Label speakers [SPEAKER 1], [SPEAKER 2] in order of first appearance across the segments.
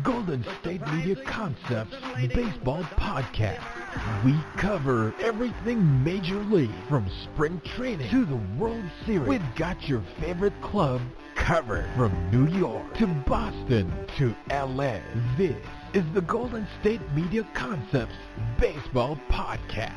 [SPEAKER 1] Golden State Media Concepts Baseball Podcast. We cover everything Major League, from spring training to the World Series. We've got your favorite club covered, from New York to Boston to LA. This is the Golden State Media Concepts Baseball Podcast.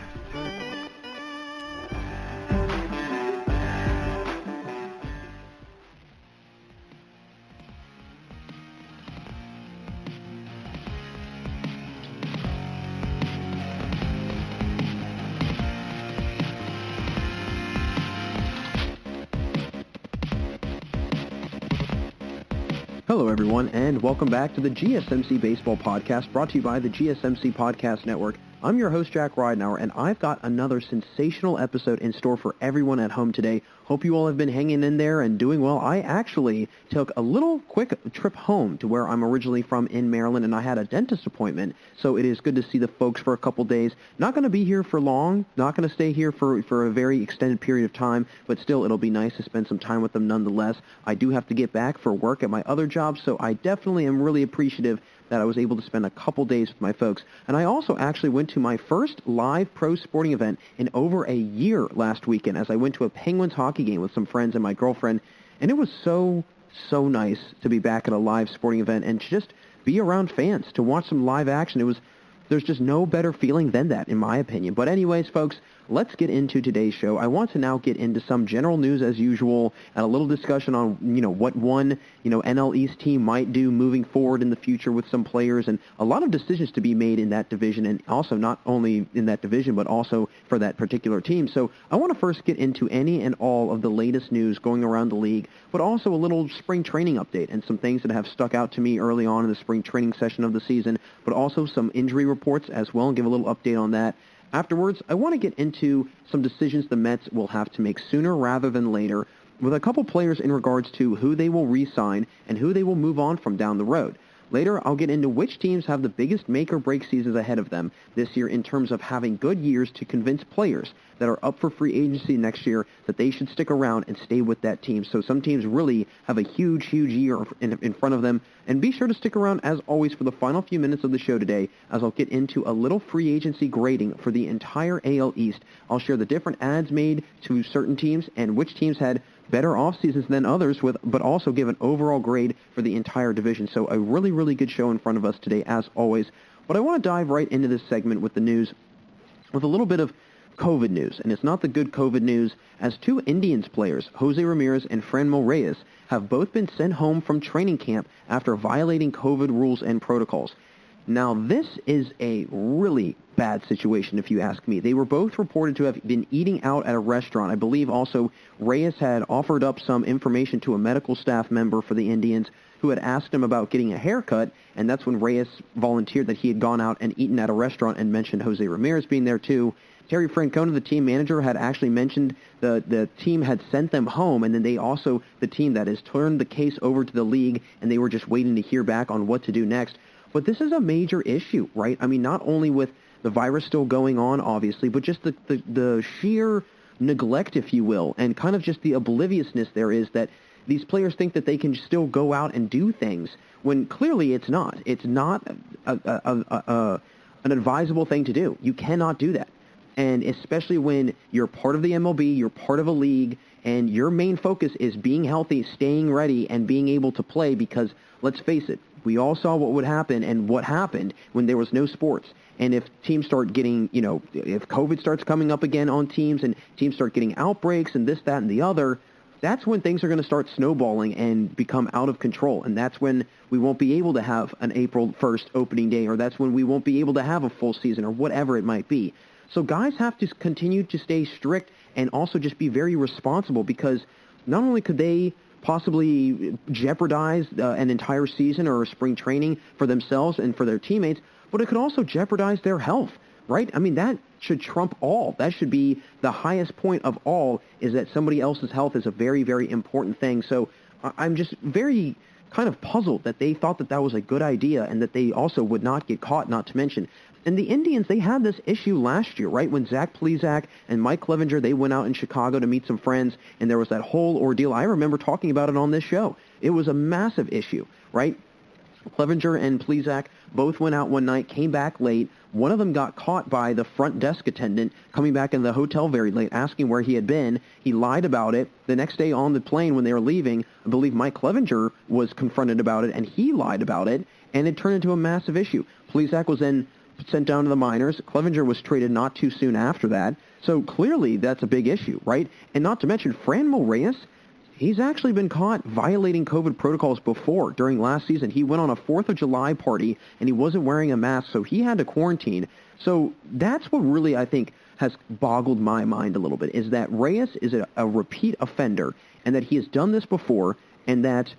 [SPEAKER 2] Hello, everyone, and welcome back to the GSMC Baseball Podcast, brought to you by the GSMC Podcast Network. I'm your host, Jack Ridenauer, and I've got another sensational episode in store for everyone at home today. Hope you all have been hanging in there and doing well. I actually took a little quick trip home to where I'm originally from in Maryland, and I had a dentist appointment, so it is good to see the folks for a couple days. Not going to be here for long, not going to stay here for a very extended period of time, but still it'll be nice to spend some time with them nonetheless. I do have to get back for work at my other job, so I definitely am really appreciative that I was able to spend a couple days with my folks. And I also actually went to my first live pro sporting event in over a year last weekend, as I went to a Penguins hockey game with some friends and my girlfriend. And it was so nice to be back at a live sporting event and to just be around fans, to watch some live action. There's just no better feeling than that, in my opinion. But anyways, folks, let's get into today's show. I want to now get into some general news as usual, and a little discussion on, what one, NL East team might do moving forward in the future with some players, and a lot of decisions to be made in that division, and also not only in that division, but also for that particular team. So I want to first get into any and all of the latest news going around the league, but also a little spring training update and some things that have stuck out to me early on in the spring training session of the season, but also some injury reports as well, and give a little update on that. Afterwards, I want to get into some decisions the Mets will have to make sooner rather than later, with a couple players in regards to who they will re-sign and who they will move on from down the road. Later, I'll get into which teams have the biggest make-or-break seasons ahead of them this year in terms of having good years to convince players that are up for free agency next year that they should stick around and stay with that team. So some teams really have a huge year in front of them. And be sure to stick around, as always, for the final few minutes of the show today, as I'll get into a little free agency grading for the entire AL East. I'll share the different adds made to certain teams and which teams had better off seasons than others, but also give an overall grade for the entire division. So a really good show in front of us today, as always. But I want to dive right into this segment with the news, with a little bit of COVID news. And it's not the good COVID news, as two Indians players, Jose Ramirez and Franmil Reyes, have both been sent home from training camp after violating COVID rules and protocols. Now, this is a really bad situation, if you ask me. They were both reported to have been eating out at a restaurant. I believe also Reyes had offered up some information to a medical staff member for the Indians who had asked him about getting a haircut, and that's when Reyes volunteered that he had gone out and eaten at a restaurant and mentioned Jose Ramirez being there too. Terry Francona, the team manager, had actually mentioned the team had sent them home, and then the team that has turned the case over to the league, and they were just waiting to hear back on what to do next. But this is a major issue, right? I mean, not only with the virus still going on, obviously, but just the sheer neglect, if you will, and kind of just the obliviousness there is that these players think that they can still go out and do things when clearly it's not. It's not an advisable thing to do. You cannot do that. And especially when you're part of the MLB, you're part of a league, and your main focus is being healthy, staying ready, and being able to play, because let's face it, we all saw what would happen and what happened when there was no sports. And if teams start getting, if COVID starts coming up again on teams and teams start getting outbreaks and this, that, and the other, that's when things are going to start snowballing and become out of control. And that's when we won't be able to have an April 1st opening day, or that's when we won't be able to have a full season, or whatever it might be. So guys have to continue to stay strict and also just be very responsible, because not only could they possibly jeopardize an entire season or a spring training for themselves and for their teammates, but it could also jeopardize their health, right? I mean, that should trump all. That should be the highest point of all, is that somebody else's health is a very, very important thing. So I'm just very kind of puzzled that they thought that that was a good idea and that they also would not get caught, not to mention. And the Indians, they had this issue last year, right? When Zach Plesac and Mike Clevenger, they went out in Chicago to meet some friends, and there was that whole ordeal. I remember talking about it on this show. It was a massive issue, right? Clevenger and Plesac both went out one night, came back late. One of them got caught by the front desk attendant coming back in the hotel very late, asking where he had been. He lied about it. The next day on the plane when they were leaving, I believe Mike Clevenger was confronted about it, and he lied about it, and it turned into a massive issue. Plesac was then sent down to the minors. Clevenger was traded not too soon after that. So clearly that's a big issue, right? And not to mention Franmil Reyes, he's actually been caught violating COVID protocols before. During last season, he went on a 4th of July party, and he wasn't wearing a mask, so he had to quarantine. So that's what really, I think, has boggled my mind a little bit, is that Reyes is a repeat offender, and that he has done this before, and that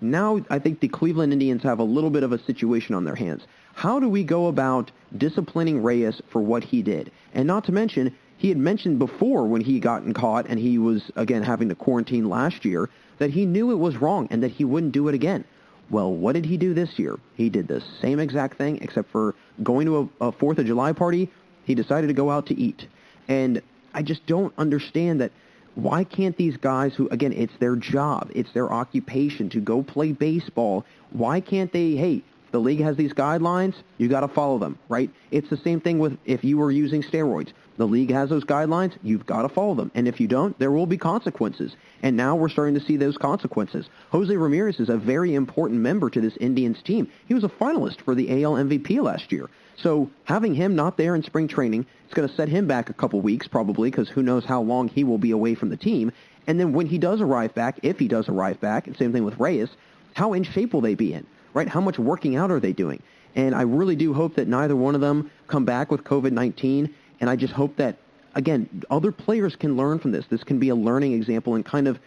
[SPEAKER 2] now I think the Cleveland Indians have a little bit of a situation on their hands. How do we go about disciplining Reyes for what he did? And not to mention, he had mentioned before when he gotten caught and he was, again, having to quarantine last year, that he knew it was wrong and that he wouldn't do it again. Well, what did he do this year? He did the same exact thing, except for going to a 4th of July party, he decided to go out to eat. And I just don't understand that. Why can't these guys who, again, it's their job, it's their occupation to go play baseball, why can't they, hey, the league has these guidelines, you got to follow them, right? It's the same thing with if you were using steroids. The league has those guidelines, you've got to follow them. And if you don't, there will be consequences. And now we're starting to see those consequences. Jose Ramirez is a very important member to this Indians team. He was a finalist for the AL MVP last year. So having him not there in spring training, it's going to set him back a couple weeks probably, because who knows how long he will be away from the team. And then when he does arrive back, if he does arrive back, and same thing with Reyes, how in shape will they be in, right? How much working out are they doing? And I really do hope that neither one of them come back with COVID-19. And I just hope that, again, other players can learn from this. This can be a learning example and kind of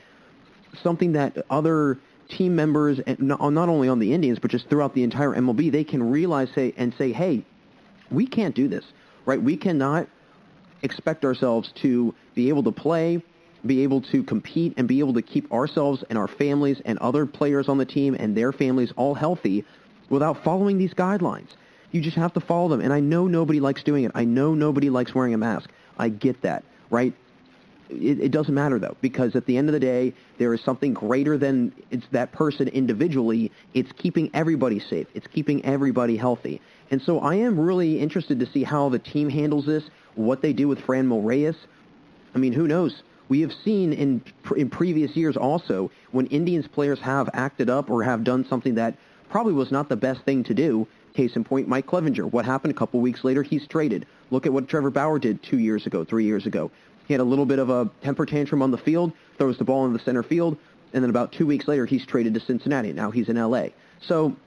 [SPEAKER 2] something that other team members, and not only on the Indians, but just throughout the entire MLB, they can realize say, hey, we can't do this, right? We cannot expect ourselves to be able to play, be able to compete, and be able to keep ourselves and our families and other players on the team and their families all healthy without following these guidelines. You just have to follow them. And I know nobody likes doing it. I know nobody likes wearing a mask. I get that, right? It doesn't matter, though, because at the end of the day, there is something greater than it's that person individually. It's keeping everybody safe. It's keeping everybody healthy. And so I am really interested to see how the team handles this, what they do with Franmil Reyes. I mean, who knows? We have seen in previous years also when Indians players have acted up or have done something that probably was not the best thing to do. Case in point, Mike Clevenger. What happened a couple weeks later? He's traded. Look at what Trevor Bauer did 2 years ago, 3 years ago. He had a little bit of a temper tantrum on the field, throws the ball in the center field, and then about 2 weeks later, he's traded to Cincinnati. Now he's in L.A. So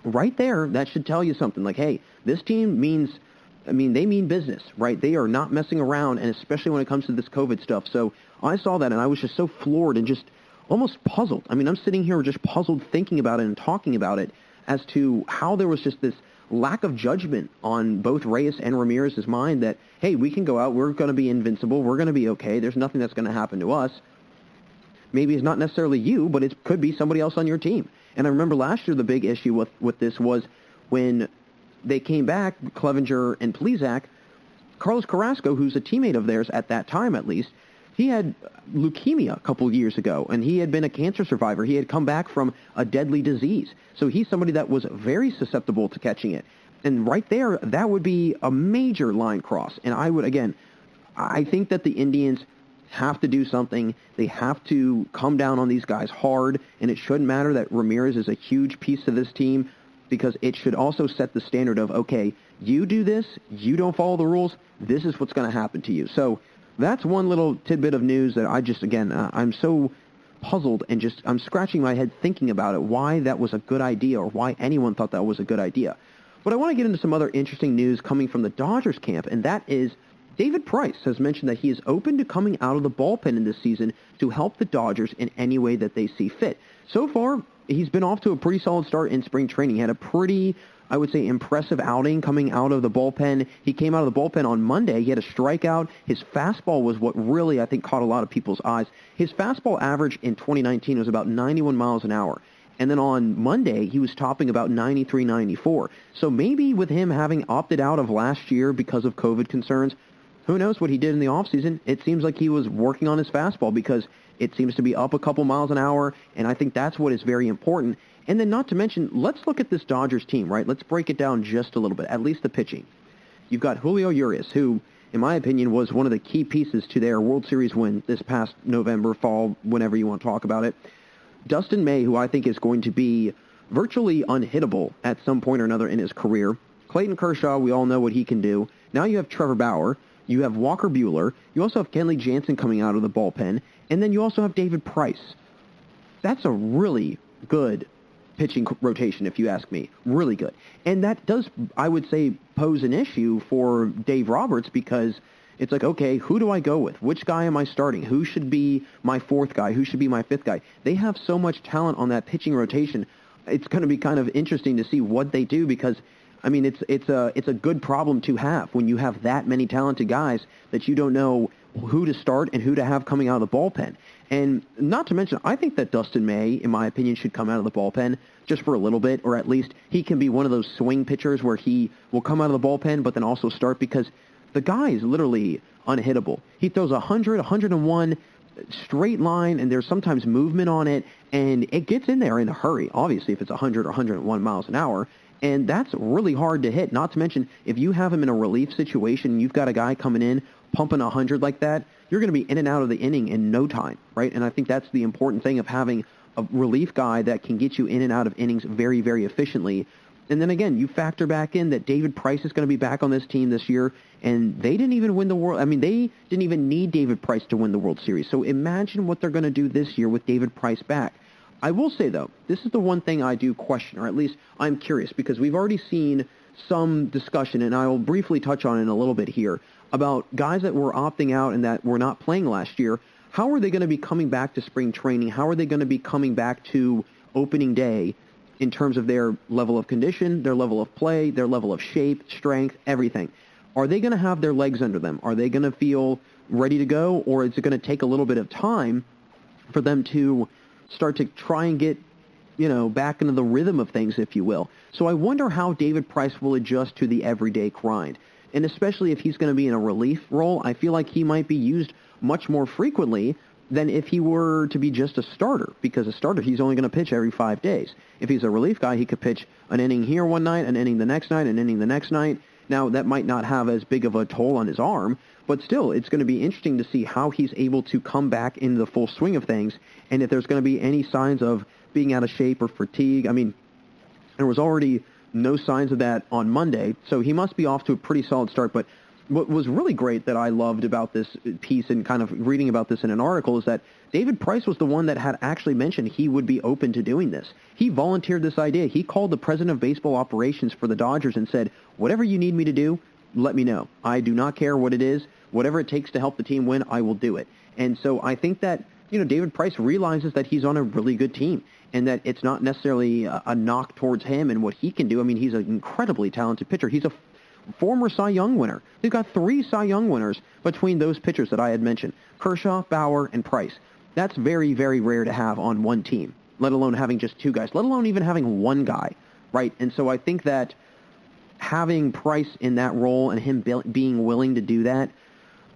[SPEAKER 2] right there, that should tell you something. Like, hey, this team they mean business, right? They are not messing around, and especially when it comes to this COVID stuff. So I saw that, and I was just so floored and just almost puzzled. I mean, I'm sitting here just puzzled thinking about it and talking about it as to how there was just this lack of judgment on both Reyes and Ramirez's mind that, hey, we can go out, we're going to be invincible, we're going to be okay, there's nothing that's going to happen to us. Maybe it's not necessarily you, but it could be somebody else on your team. And I remember last year the big issue with this was when they came back, Clevenger and Plesac, Carlos Carrasco, who's a teammate of theirs at that time at least, he had leukemia a couple of years ago, and he had been a cancer survivor. He had come back from a deadly disease. So he's somebody that was very susceptible to catching it. And right there, that would be a major line cross. And I think that the Indians have to do something. They have to come down on these guys hard, and it shouldn't matter that Ramirez is a huge piece of this team, because it should also set the standard of, okay, you do this, you don't follow the rules, this is what's going to happen to you. So that's one little tidbit of news that I just, I'm so puzzled and I'm scratching my head thinking about it, why that was a good idea or why anyone thought that was a good idea. But I want to get into some other interesting news coming from the Dodgers camp, and that is David Price has mentioned that he is open to coming out of the bullpen in this season to help the Dodgers in any way that they see fit. So far, he's been off to a pretty solid start in spring training. He had a pretty, I would say, impressive outing coming out of the bullpen. He came out of the bullpen on Monday. He had a strikeout. His fastball was what really, I think, caught a lot of people's eyes. His fastball average in 2019 was about 91 miles an hour. And then on Monday, he was topping about 93, 94. So maybe with him having opted out of last year because of COVID concerns, who knows what he did in the offseason? It seems like he was working on his fastball because it seems to be up a couple miles an hour, and I think that's what is very important. And then not to mention, let's look at this Dodgers team, right? Let's break it down just a little bit, at least the pitching. You've got Julio Urias, who, in my opinion, was one of the key pieces to their World Series win this past November, fall, whenever you want to talk about it. Dustin May, who I think is going to be virtually unhittable at some point or another in his career. Clayton Kershaw, we all know what he can do. Now you have Trevor Bauer. You have Walker Buehler. You also have Kenley Jansen coming out of the bullpen. And then you also have David Price. That's a really good pitching rotation, if you ask me. Really good. And that does, I would say, pose an issue for Dave Roberts because it's like, okay, who do I go with? Which guy am I starting? Who should be my fourth guy? Who should be my fifth guy? They have so much talent on that pitching rotation. It's going to be kind of interesting to see what they do because, I mean, it's a good problem to have when you have that many talented guys that you don't know who to start and who to have coming out of the bullpen. And not to mention, I think that Dustin May, in my opinion, should come out of the bullpen just for a little bit, or at least he can be one of those swing pitchers where he will come out of the bullpen but then also start because the guy is literally unhittable. He throws 100, 101 straight line, and there's sometimes movement on it, and it gets in there in a hurry, obviously, if it's 100 or 101 miles an hour. And that's really hard to hit. Not to mention, if you have him in a relief situation, you've got a guy coming in, pumping 100 like that, you're going to be in and out of the inning in no time, right? And I think that's the important thing of having a relief guy that can get you in and out of innings very, very efficiently. And then again, you factor back in that David Price is going to be back on this team this year, and they didn't even win the World. I mean, they didn't even need David Price to win the World Series. So imagine what they're going to do this year with David Price back. I will say, though, this is the one thing I do question, or at least I'm curious, because we've already seen some discussion, and I will briefly touch on it in a little bit here, about guys that were opting out and that were not playing last year. How are they going to be coming back to spring training? How are they going to be coming back to opening day in terms of their level of condition, their level of play, their level of shape, strength, everything? Are they going to have their legs under them? Are they going to feel ready to go, or is it going to take a little bit of time for them to start to try and get, back into the rhythm of things, if you will? So I wonder how David Price will adjust to the everyday grind. And especially if he's going to be in a relief role, I feel like he might be used much more frequently than if he were to be just a starter, because a starter, he's only going to pitch every 5 days. If he's a relief guy, he could pitch an inning here one night, an inning the next night, an inning the next night. Now, that might not have as big of a toll on his arm, but still, it's going to be interesting to see how he's able to come back into the full swing of things, and if there's going to be any signs of being out of shape or fatigue. I mean, there was already no signs of that on Monday, so he must be off to a pretty solid start. But what was really great that I loved about this piece and kind of reading about this in an article is that David Price was the one that had actually mentioned he would be open to doing this. He volunteered this idea. He called the president of baseball operations for the Dodgers and said, whatever you need me to do, let me know. I do not care what it is. Whatever it takes to help the team win, I will do it. And so I think that, David Price realizes that he's on a really good team and that it's not necessarily a knock towards him and what he can do. I mean, he's an incredibly talented pitcher. He's a former Cy Young winner. They've got 3 Cy Young winners between those pitchers that I had mentioned, Kershaw, Bauer, and Price. That's very, very rare to have on one team, let alone having just 2 guys, let alone even having 1 guy, right? And so I think that having Price in that role and him being willing to do that,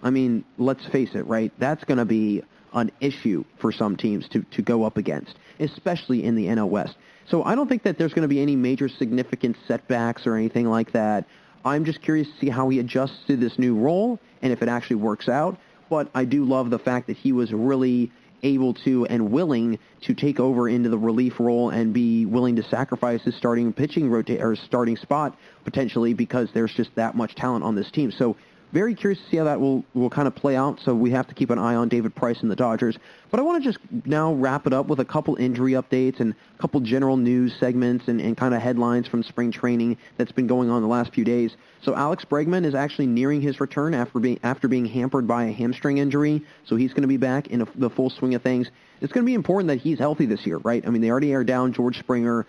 [SPEAKER 2] I mean, let's face it, right? That's going to be an issue for some teams to go up against, especially in the NL West. So I don't think that there's going to be any major significant setbacks or anything like that. I'm just curious to see how he adjusts to this new role and if it actually works out. But I do love the fact that he was really able to and willing to take over into the relief role and be willing to sacrifice his starting pitching or starting spot potentially because there's just that much talent on this team. So very curious to see how that will kind of play out. So we have to keep an eye on David Price and the Dodgers. But I want to just now wrap it up with a couple injury updates and a couple general news segments and kind of headlines from spring training that's been going on the last few days. So Alex Bregman is actually nearing his return after being hampered by a hamstring injury. So he's going to be back in the full swing of things. It's going to be important that he's healthy this year, right? I mean, they already are down George Springer.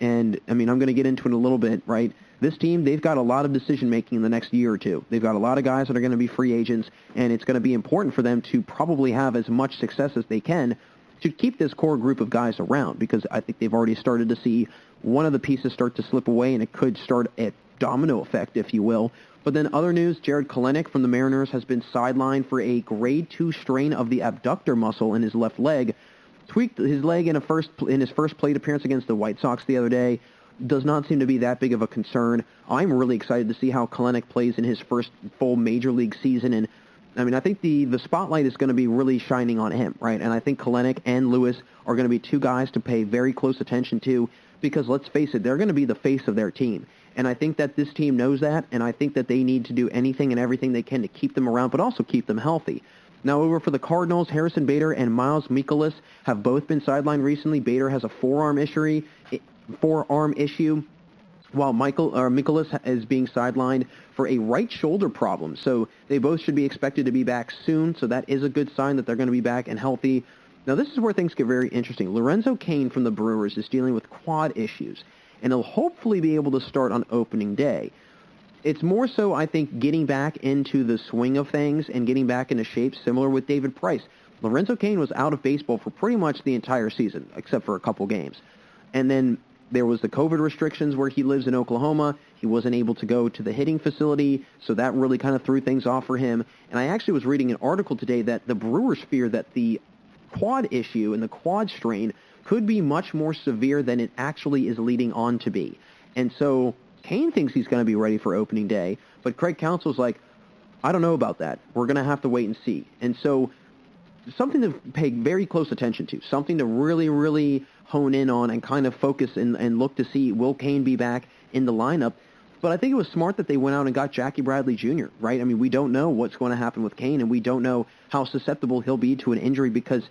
[SPEAKER 2] And, I mean, I'm going to get into it in a little bit, right? This team, they've got a lot of decision-making in the next year or two. They've got a lot of guys that are going to be free agents, and it's going to be important for them to probably have as much success as they can to keep this core group of guys around, because I think they've already started to see one of the pieces start to slip away, and it could start at domino effect, if you will. But then other news, Jared Kelenic from the Mariners has been sidelined for a grade 2 strain of the abductor muscle in his left leg. Tweaked his leg in his first plate appearance against the White Sox the other day. Does not seem to be that big of a concern. I'm really excited to see how Kelenic plays in his first full major league season. And I mean, I think the spotlight is going to be really shining on him, right? And I think Kelenic and Lewis are going to be two guys to pay very close attention to because, let's face it, they're going to be the face of their team. And I think that this team knows that, and I think that they need to do anything and everything they can to keep them around, but also keep them healthy. Now, over for the Cardinals, Harrison Bader and Miles Mikolas have both been sidelined recently. Bader has a forearm issue, while Mikolas is being sidelined for a right shoulder problem. So they both should be expected to be back soon, so that is a good sign that they're going to be back and healthy. Now, this is where things get very interesting. Lorenzo Cain from the Brewers is dealing with quad issues, and he'll hopefully be able to start on opening day. It's more so, I think, getting back into the swing of things and getting back into shape, similar with David Price. Lorenzo Cain was out of baseball for pretty much the entire season, except for a couple games. And then there was the COVID restrictions where he lives in Oklahoma. He wasn't able to go to the hitting facility, so that really kind of threw things off for him. And I actually was reading an article today that the Brewers fear that the quad issue and the quad strain could be much more severe than it actually is leading on to be. And so Cain thinks he's going to be ready for opening day, but Craig Counsell's like, I don't know about that. We're going to have to wait and see. And so something to pay very close attention to, something to really, really hone in on and kind of focus and look to see, will Cain be back in the lineup? But I think it was smart that they went out and got Jackie Bradley Jr., right? I mean, we don't know what's going to happen with Cain, and we don't know how susceptible he'll be to an injury because,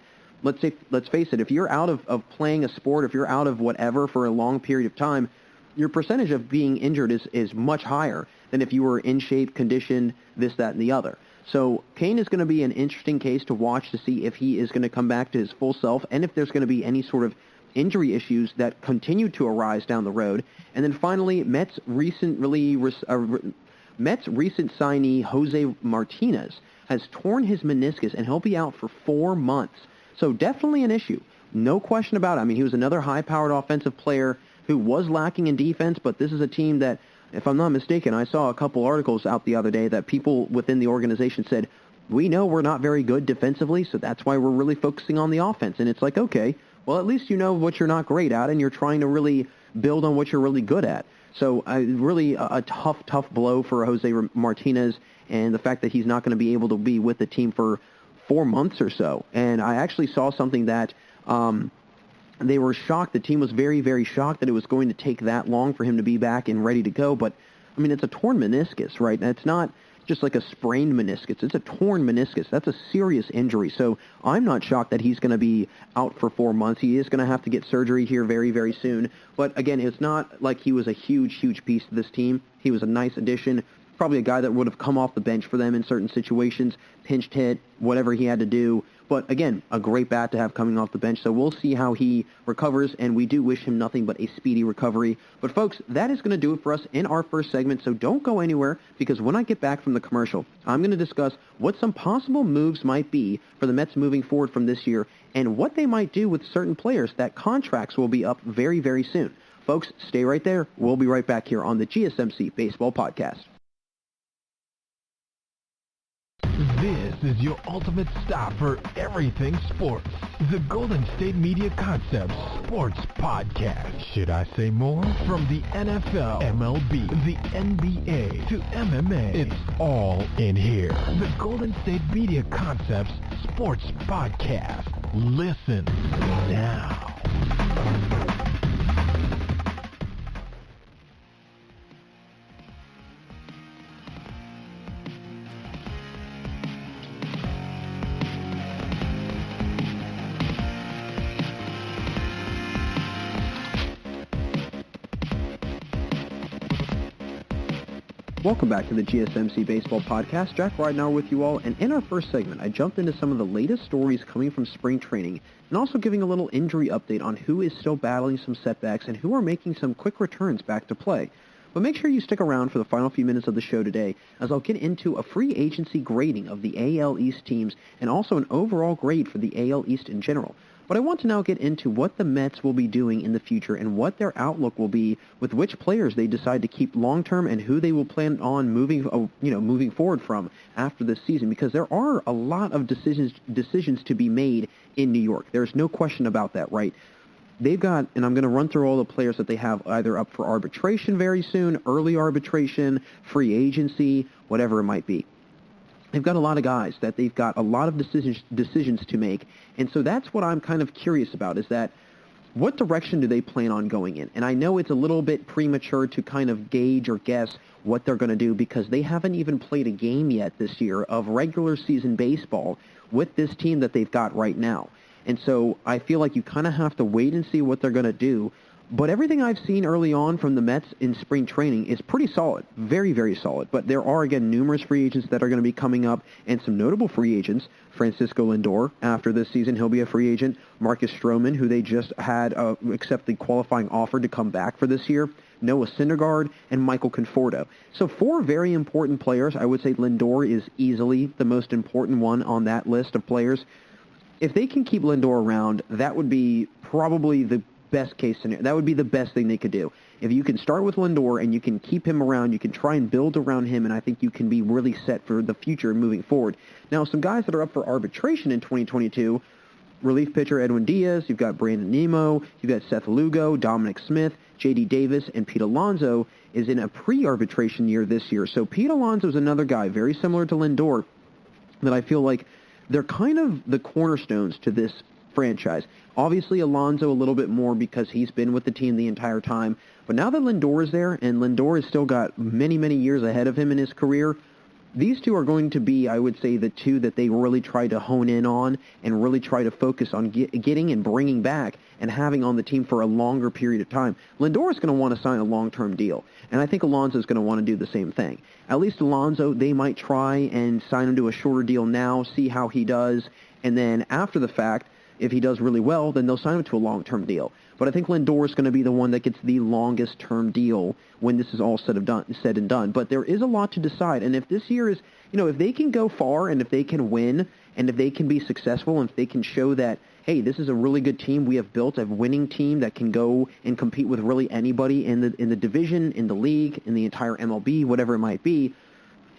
[SPEAKER 2] let's face it, if you're out of playing a sport, if you're out of whatever for a long period of time, your percentage of being injured is much higher than if you were in shape, conditioned, this, that, and the other. So Cain is going to be an interesting case to watch to see if he is going to come back to his full self and if there's going to be any sort of injury issues that continue to arise down the road. And then finally, Mets recent signee Jose Martinez has torn his meniscus and he'll be out for 4 months. So definitely an issue. No question about it. I mean, he was another high-powered offensive player who was lacking in defense, but this is a team that, if I'm not mistaken, I saw a couple articles out the other day that people within the organization said, we know we're not very good defensively, so that's why we're really focusing on the offense. And it's like, okay, well, at least you know what you're not great at, and you're trying to really build on what you're really good at. So really a tough blow for Jose Martinez, and the fact that he's not going to be able to be with the team for 4 months or so. And I actually saw something that they were shocked. The team was very, very shocked that it was going to take that long for him to be back and ready to go. But, I mean, it's a torn meniscus, right? And it's not just like a sprained meniscus. It's a torn meniscus. That's a serious injury. So I'm not shocked that he's going to be out for 4 months. He is going to have to get surgery here very, very soon. But, again, it's not like he was a huge, huge piece to this team. He was a nice addition. Probably a guy that would have come off the bench for them in certain situations, pinched hit, whatever he had to do. But again, a great bat to have coming off the bench. So we'll see how he recovers, and we do wish him nothing but a speedy recovery. But folks, that is going to do it for us in our first segment. So don't go anywhere, because when I get back from the commercial, I'm going to discuss what some possible moves might be for the Mets moving forward from this year, and what they might do with certain players that contracts will be up very, very soon. Folks, stay right there. We'll be right back here on the GSMC Baseball Podcast.
[SPEAKER 1] This is your ultimate stop for everything sports. The Golden State Media Concepts Sports Podcast. Should I say more? From the NFL, MLB, the NBA, to MMA, it's all in here. The Golden State Media Concepts Sports Podcast. Listen now.
[SPEAKER 2] Welcome back to the GSMC Baseball Podcast. Jack Ridenour with you all, and in our first segment, I jumped into some of the latest stories coming from spring training, and also giving a little injury update on who is still battling some setbacks and who are making some quick returns back to play. But make sure you stick around for the final few minutes of the show today, as I'll get into a free agency grading of the AL East teams, and also an overall grade for the AL East in general. But I want to now get into what the Mets will be doing in the future and what their outlook will be with which players they decide to keep long-term and who they will plan on moving forward from after this season, because there are a lot of decisions to be made in New York. There's no question about that, right? They've got, and I'm going to run through all the players that they have either up for arbitration very soon, early arbitration, free agency, whatever it might be. They've got a lot of guys that they've got a lot of decisions to make, and so that's what I'm kind of curious about, is that what direction do they plan on going in? And I know it's a little bit premature to kind of gauge or guess what they're going to do, because they haven't even played a game yet this year of regular season baseball with this team that they've got right now. And so I feel like you kind of have to wait and see what they're going to do. But everything I've seen early on from the Mets in spring training is pretty solid, very, very solid. But there are, again, numerous free agents that are going to be coming up, and some notable free agents. Francisco Lindor, after this season, he'll be a free agent. Marcus Stroman, who they just had accept the qualifying offer to come back for this year. Noah Syndergaard, and Michael Conforto. So 4 very important players. I would say Lindor is easily the most important one on that list of players. If they can keep Lindor around, that would be probably the best case scenario. That would be the best thing they could do. If you can start with Lindor and you can keep him around, you can try and build around him, and I think you can be really set for the future moving forward. Now, some guys that are up for arbitration in 2022, relief pitcher Edwin Diaz, you've got Brandon Nimmo, you've got Seth Lugo, Dominic Smith, J.D. Davis, and Pete Alonso is in a pre-arbitration year this year. So Pete Alonso is another guy, very similar to Lindor, that I feel like they're kind of the cornerstones to this franchise. Obviously, Alonso a little bit more because he's been with the team the entire time. But now that Lindor is there, and Lindor has still got many, many years ahead of him in his career, these two are going to be, I would say, the two that they really try to hone in on and really try to focus on getting and bringing back and having on the team for a longer period of time. Lindor is going to want to sign a long-term deal, and I think Alonso is going to want to do the same thing. At least Alonso, they might try and sign him to a shorter deal now, see how he does, and then after the fact, if he does really well, then they'll sign him to a long-term deal. But I think Lindor is going to be the one that gets the longest-term deal when this is all said and done. But there is a lot to decide. And if this year is, if they can go far and if they can win and if they can be successful and if they can show that, hey, this is a really good team, we have built a winning team that can go and compete with really anybody in the division, in the league, in the entire MLB, whatever it might be,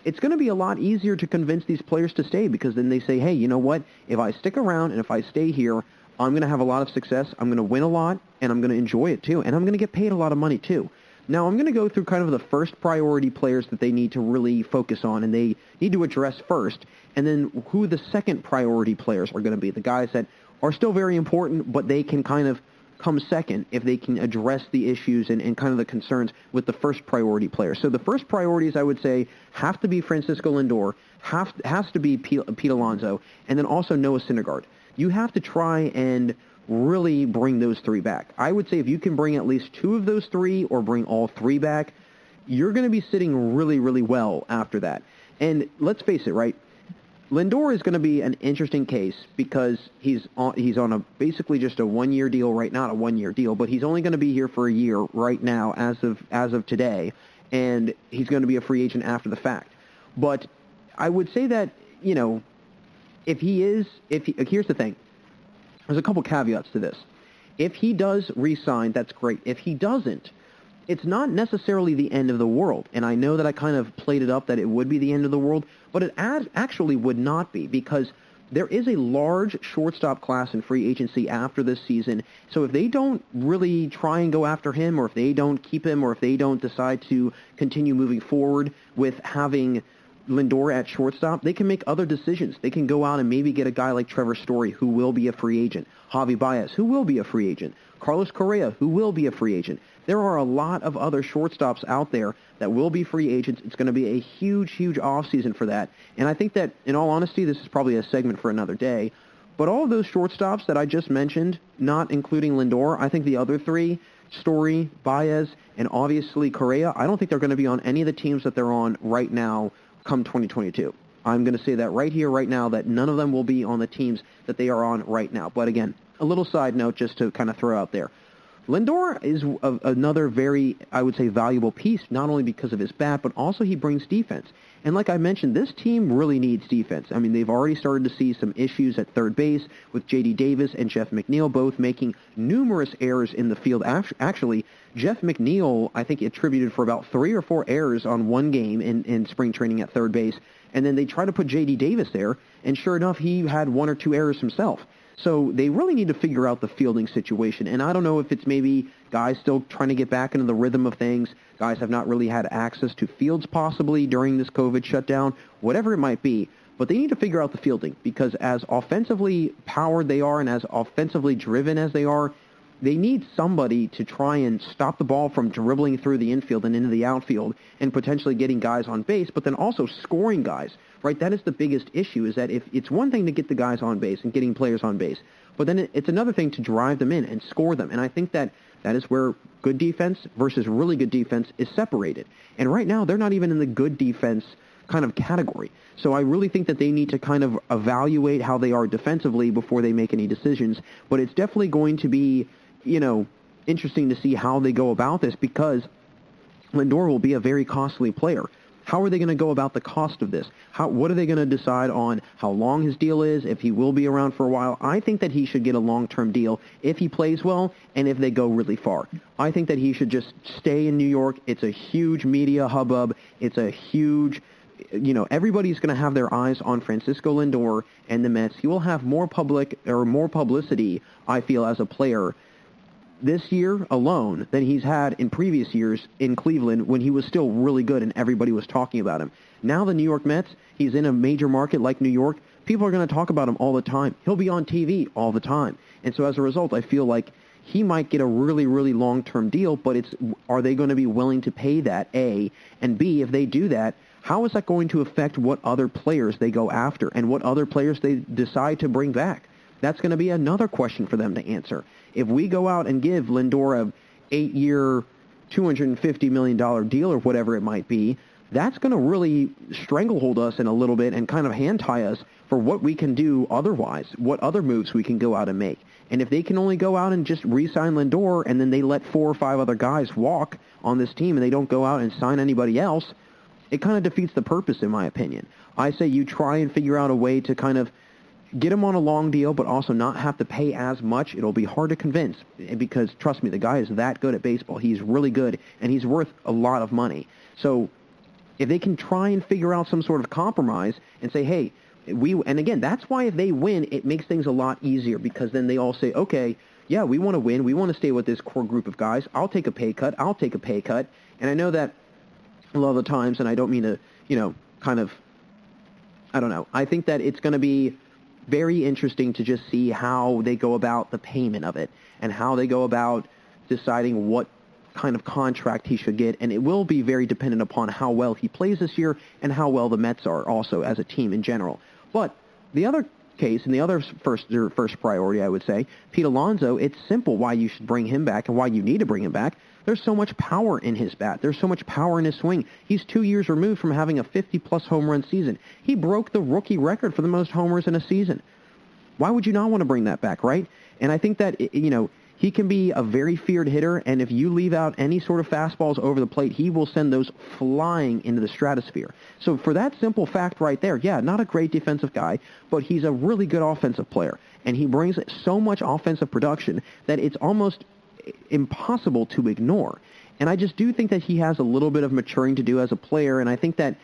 [SPEAKER 2] it's going to be a lot easier to convince these players to stay, because then they say, hey, you know what? If I stick around and if I stay here, I'm going to have a lot of success, I'm going to win a lot, and I'm going to enjoy it too, and I'm going to get paid a lot of money too. Now, I'm going to go through kind of the first priority players that they need to really focus on and they need to address first, and then who the second priority players are going to be, the guys that are still very important, but they can kind of come second if they can address the issues and kind of the concerns with the first priority player. So the first priorities, I would say, have to be Francisco Lindor, has to be Pete Alonso, and then also Noah Syndergaard. You have to try and really bring those 3 back. I would say if you can bring at least 2 of those 3 or bring all 3 back, you're going to be sitting really, really well after that. And let's face it, right? Lindor is going to be an interesting case because he's on basically just a 1-year deal right now, not a 1-year deal, but he's only going to be here for a year right now as of today, and he's going to be a free agent after the fact. But I would say that, here's the thing. There's a couple caveats to this. If he does re-sign, that's great. If he doesn't, it's not necessarily the end of the world. And I know that I kind of played it up that it would be the end of the world, but it actually would not be, because there is a large shortstop class in free agency after this season. So if they don't really try and go after him, or if they don't keep him, or if they don't decide to continue moving forward with having Lindor at shortstop, they can make other decisions. They can go out and maybe get a guy like Trevor Story, who will be a free agent, Javi Baez, who will be a free agent, Carlos Correa, who will be a free agent. There are a lot of other shortstops out there that will be free agents. It's going to be a huge, huge offseason for that. And I think that, in all honesty, this is probably a segment for another day, but all of those shortstops that I just mentioned, not including Lindor, I think the other 3, Story, Baez, and obviously Correa, I don't think they're going to be on any of the teams that they're on right now come 2022. I'm going to say that right here, right now, that none of them will be on the teams that they are on right now. But again, a little side note just to kind of throw out there. Lindor is another very, I would say, valuable piece, not only because of his bat, but also he brings defense. And like I mentioned, this team really needs defense. I mean, they've already started to see some issues at third base with J.D. Davis and Jeff McNeil both making numerous errors in the field. Actually, Jeff McNeil, I think, attributed for about 3 or 4 errors on one game in spring training at third base. And then they tried to put J.D. Davis there, and sure enough, he had 1 or 2 errors himself. So they really need to figure out the fielding situation. And I don't know if it's maybe guys still trying to get back into the rhythm of things. Guys have not really had access to fields possibly during this COVID shutdown, whatever it might be. But they need to figure out the fielding because as offensively powered they are and as offensively driven as they are, they need somebody to try and stop the ball from dribbling through the infield and into the outfield and potentially getting guys on base, but then also scoring guys, right? That is the biggest issue, is that if it's one thing to get the guys on base and getting players on base, but then it's another thing to drive them in and score them. And I think that is where good defense versus really good defense is separated. And right now, they're not even in the good defense kind of category. So I really think that they need to kind of evaluate how they are defensively before they make any decisions. But it's definitely going to be, interesting to see how they go about this because Lindor will be a very costly player. How are they going to go about the cost of this? What are they going to decide on how long his deal is, if he will be around for a while? I think that he should get a long-term deal if he plays well and if they go really far. I think that he should just stay in New York. It's a huge media hubbub. It's a huge, everybody's going to have their eyes on Francisco Lindor and the Mets. He will have more publicity, I feel, as a player this year alone than he's had in previous years in Cleveland when he was still really good and everybody was talking about him. Now the New York Mets, he's in a major market like New York. People are going to talk about him all the time. He'll be on TV all the time. And so as a result, I feel like he might get a really, really long-term deal, but are they going to be willing to pay that, A? And B, if they do that, how is that going to affect what other players they go after and what other players they decide to bring back? That's going to be another question for them to answer. If we go out and give Lindor a 8-year, $250 million deal or whatever it might be, that's going to really stranglehold us in a little bit and kind of hand tie us for what we can do otherwise, what other moves we can go out and make. And if they can only go out and just re-sign Lindor and then they let 4 or 5 other guys walk on this team and they don't go out and sign anybody else, it kind of defeats the purpose, in my opinion. I say you try and figure out a way to kind of get him on a long deal, but also not have to pay as much. It'll be hard to convince because, trust me, the guy is that good at baseball. He's really good, and he's worth a lot of money. So if they can try and figure out some sort of compromise and say, hey, and again, that's why if they win, it makes things a lot easier because then they all say, okay, yeah, we want to win. We want to stay with this core group of guys. I'll take a pay cut. I'll take a pay cut. And I know that a lot of the times, and I don't mean to, I think that it's going to be very interesting to just see how they go about the payment of it and how they go about deciding what kind of contract he should get. And it will be very dependent upon how well he plays this year and how well the Mets are also as a team in general. But the other case and the other first priority, I would say, Pete Alonso, it's simple why you should bring him back and why you need to bring him back. There's so much power in his bat. There's so much power in his swing. He's 2 years removed from having a 50-plus home run season. He broke the rookie record for the most homers in a season. Why would you not want to bring that back, right? And I think that, he can be a very feared hitter, and if you leave out any sort of fastballs over the plate, he will send those flying into the stratosphere. So for that simple fact right there, yeah, not a great defensive guy, but he's a really good offensive player, and he brings so much offensive production that it's almost impossible to ignore. And I just do think that he has a little bit of maturing to do as a player, and I think that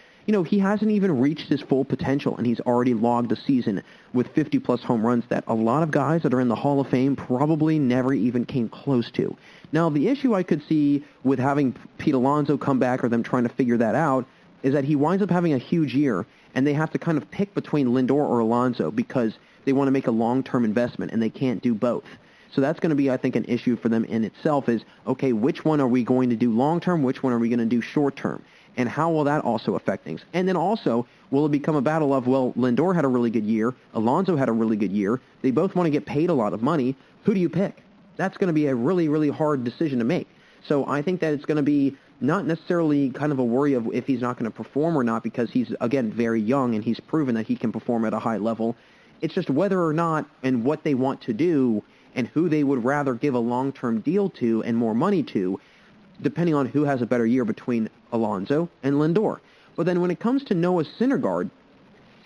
[SPEAKER 2] he hasn't even reached his full potential, and he's already logged a season with 50-plus home runs that a lot of guys that are in the Hall of Fame probably never even came close to. Now, the issue I could see with having Pete Alonso come back or them trying to figure that out is that he winds up having a huge year, and they have to kind of pick between Lindor or Alonso because they want to make a long-term investment, and they can't do both. So that's going to be, I think, an issue for them in itself is, okay, which one are we going to do long-term? Which one are we going to do short-term? And how will that also affect things? And then also, will it become a battle of, well, Lindor had a really good year, Alonso had a really good year, they both want to get paid a lot of money, who do you pick? That's going to be a really, really hard decision to make. So I think that it's going to be not necessarily kind of a worry of if he's not going to perform or not because he's, again, very young and he's proven that he can perform at a high level. It's just whether or not and what they want to do and who they would rather give a long-term deal to and more money to, depending on who has a better year between Alonso and Lindor. But then when it comes to Noah Syndergaard,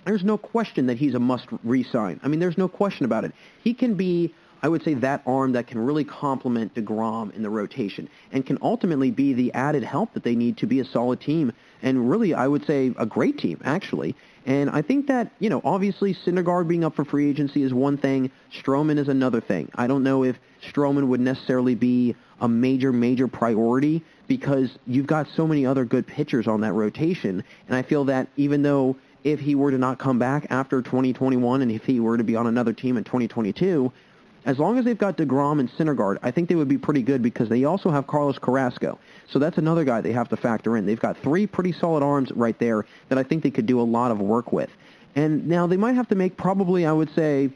[SPEAKER 2] there's no question that he's a must re-sign. I mean, there's no question about it. He can be, I would say, that arm that can really complement DeGrom in the rotation and can ultimately be the added help that they need to be a solid team, and really, I would say, a great team, actually. And I think that, obviously Syndergaard being up for free agency is one thing. Stroman is another thing. I don't know if Stroman would necessarily be a major priority because you've got so many other good pitchers on that rotation. And I feel that even though if he were to not come back after 2021 and if he were to be on another team in 2022, as long as they've got DeGrom and Syndergaard, I think they would be pretty good because they also have Carlos Carrasco. So that's another guy they have to factor in. They've got three pretty solid arms right there that I think they could do a lot of work with. And now they might have to make probably, I would say,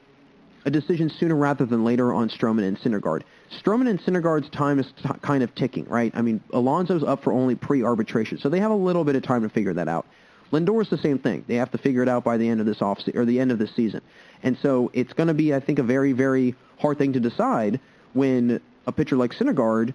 [SPEAKER 2] a decision sooner rather than later on Stroman and Syndergaard. Stroman and Syndergaard's time is kind of ticking, right? I mean, Alonso's up for only pre-arbitration, so they have a little bit of time to figure that out. Lindor's the same thing. They have to figure it out by the end of this or the end of this season. And so it's going to be, I think, a very, very hard thing to decide when a pitcher like Syndergaard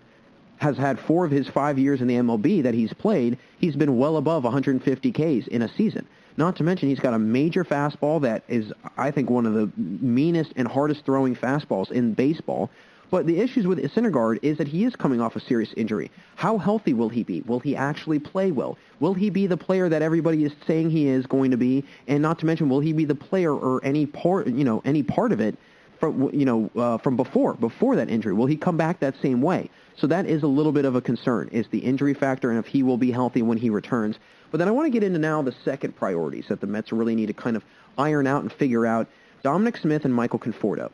[SPEAKER 2] has had 4 of his 5 years in the MLB that he's played. He's been well above 150 Ks in a season. Not to mention he's got a major fastball that is, I think, one of the meanest and hardest throwing fastballs in baseball. But the issues with Syndergaard is that he is coming off a serious injury. How healthy will he be? Will he actually play well? Will he be the player that everybody is saying he is going to be? And not to mention, will he be the player or any part of it from before that injury? Will he come back that same way? So that is a little bit of a concern, is the injury factor and if he will be healthy when he returns. But then I want to get into now the second priorities that the Mets really need to kind of iron out and figure out. Dominic Smith and Michael Conforto.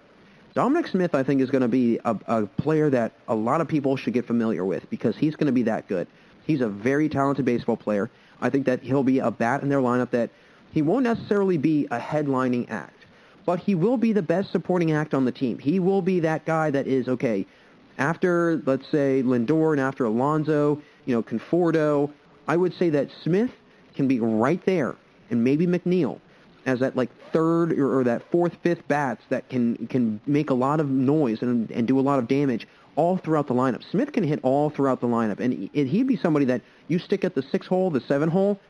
[SPEAKER 2] Dominic Smith, I think, is going to be a player that a lot of people should get familiar with because he's going to be that good. He's a very talented baseball player. I think that he'll be a bat in their lineup that he won't necessarily be a headlining act, but he will be the best supporting act on the team. He will be that guy that is, okay, after, let's say, Lindor and after Alonso, Conforto, I would say that Smith can be right there, and maybe McNeil, as that like third or that fourth, fifth bats that can make a lot of noise and do a lot of damage all throughout the lineup. Smith can hit all throughout the lineup, and he'd be somebody that you stick at the 6-hole, the 7-hole.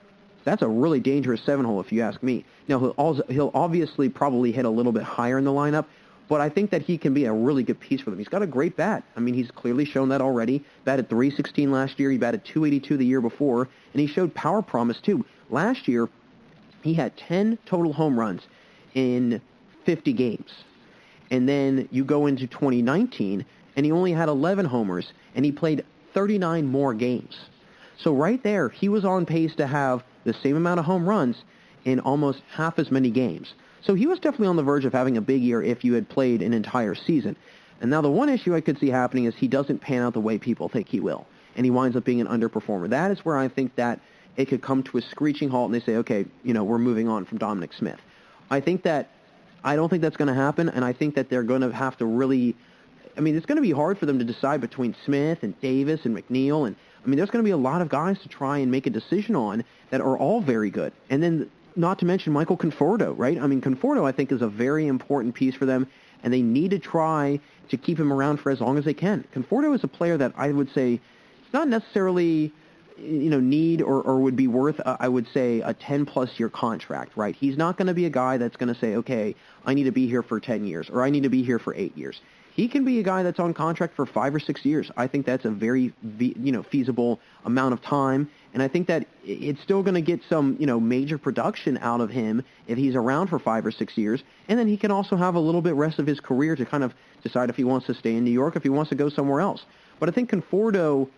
[SPEAKER 2] That's a really dangerous 7-hole if you ask me. Now, he'll obviously probably hit a little bit higher in the lineup, but I think that he can be a really good piece for them. He's got a great bat. I mean, he's clearly shown that already. Batted .316 last year. He batted .282 the year before, and he showed power promise too. Last year, he had 10 total home runs in 50 games. And then you go into 2019, and he only had 11 homers, and he played 39 more games. So right there, he was on pace to have the same amount of home runs in almost half as many games. So he was definitely on the verge of having a big year if you had played an entire season. And now the one issue I could see happening is he doesn't pan out the way people think he will, and he winds up being an underperformer. That is where I think that it could come to a screeching halt, and they say, okay, we're moving on from Dominic Smith. I don't think that's going to happen, and I think that they're going to have to really, it's going to be hard for them to decide between Smith and Davis and McNeil, and there's going to be a lot of guys to try and make a decision on that are all very good. And then not to mention Michael Conforto, right? Conforto, I think, is a very important piece for them, and they need to try to keep him around for as long as they can. Conforto is a player that I would say it's not necessarily need or would be worth, I would say, a 10-plus year contract, right? He's not going to be a guy that's going to say, okay, I need to be here for 10 years, or I need to be here for 8 years. He can be a guy that's on contract for 5 or 6 years. I think that's a very, feasible amount of time, and I think that it's still going to get some, major production out of him if he's around for 5 or 6 years, and then he can also have a little bit rest of his career to kind of decide if he wants to stay in New York, if he wants to go somewhere else. But I think Conforto,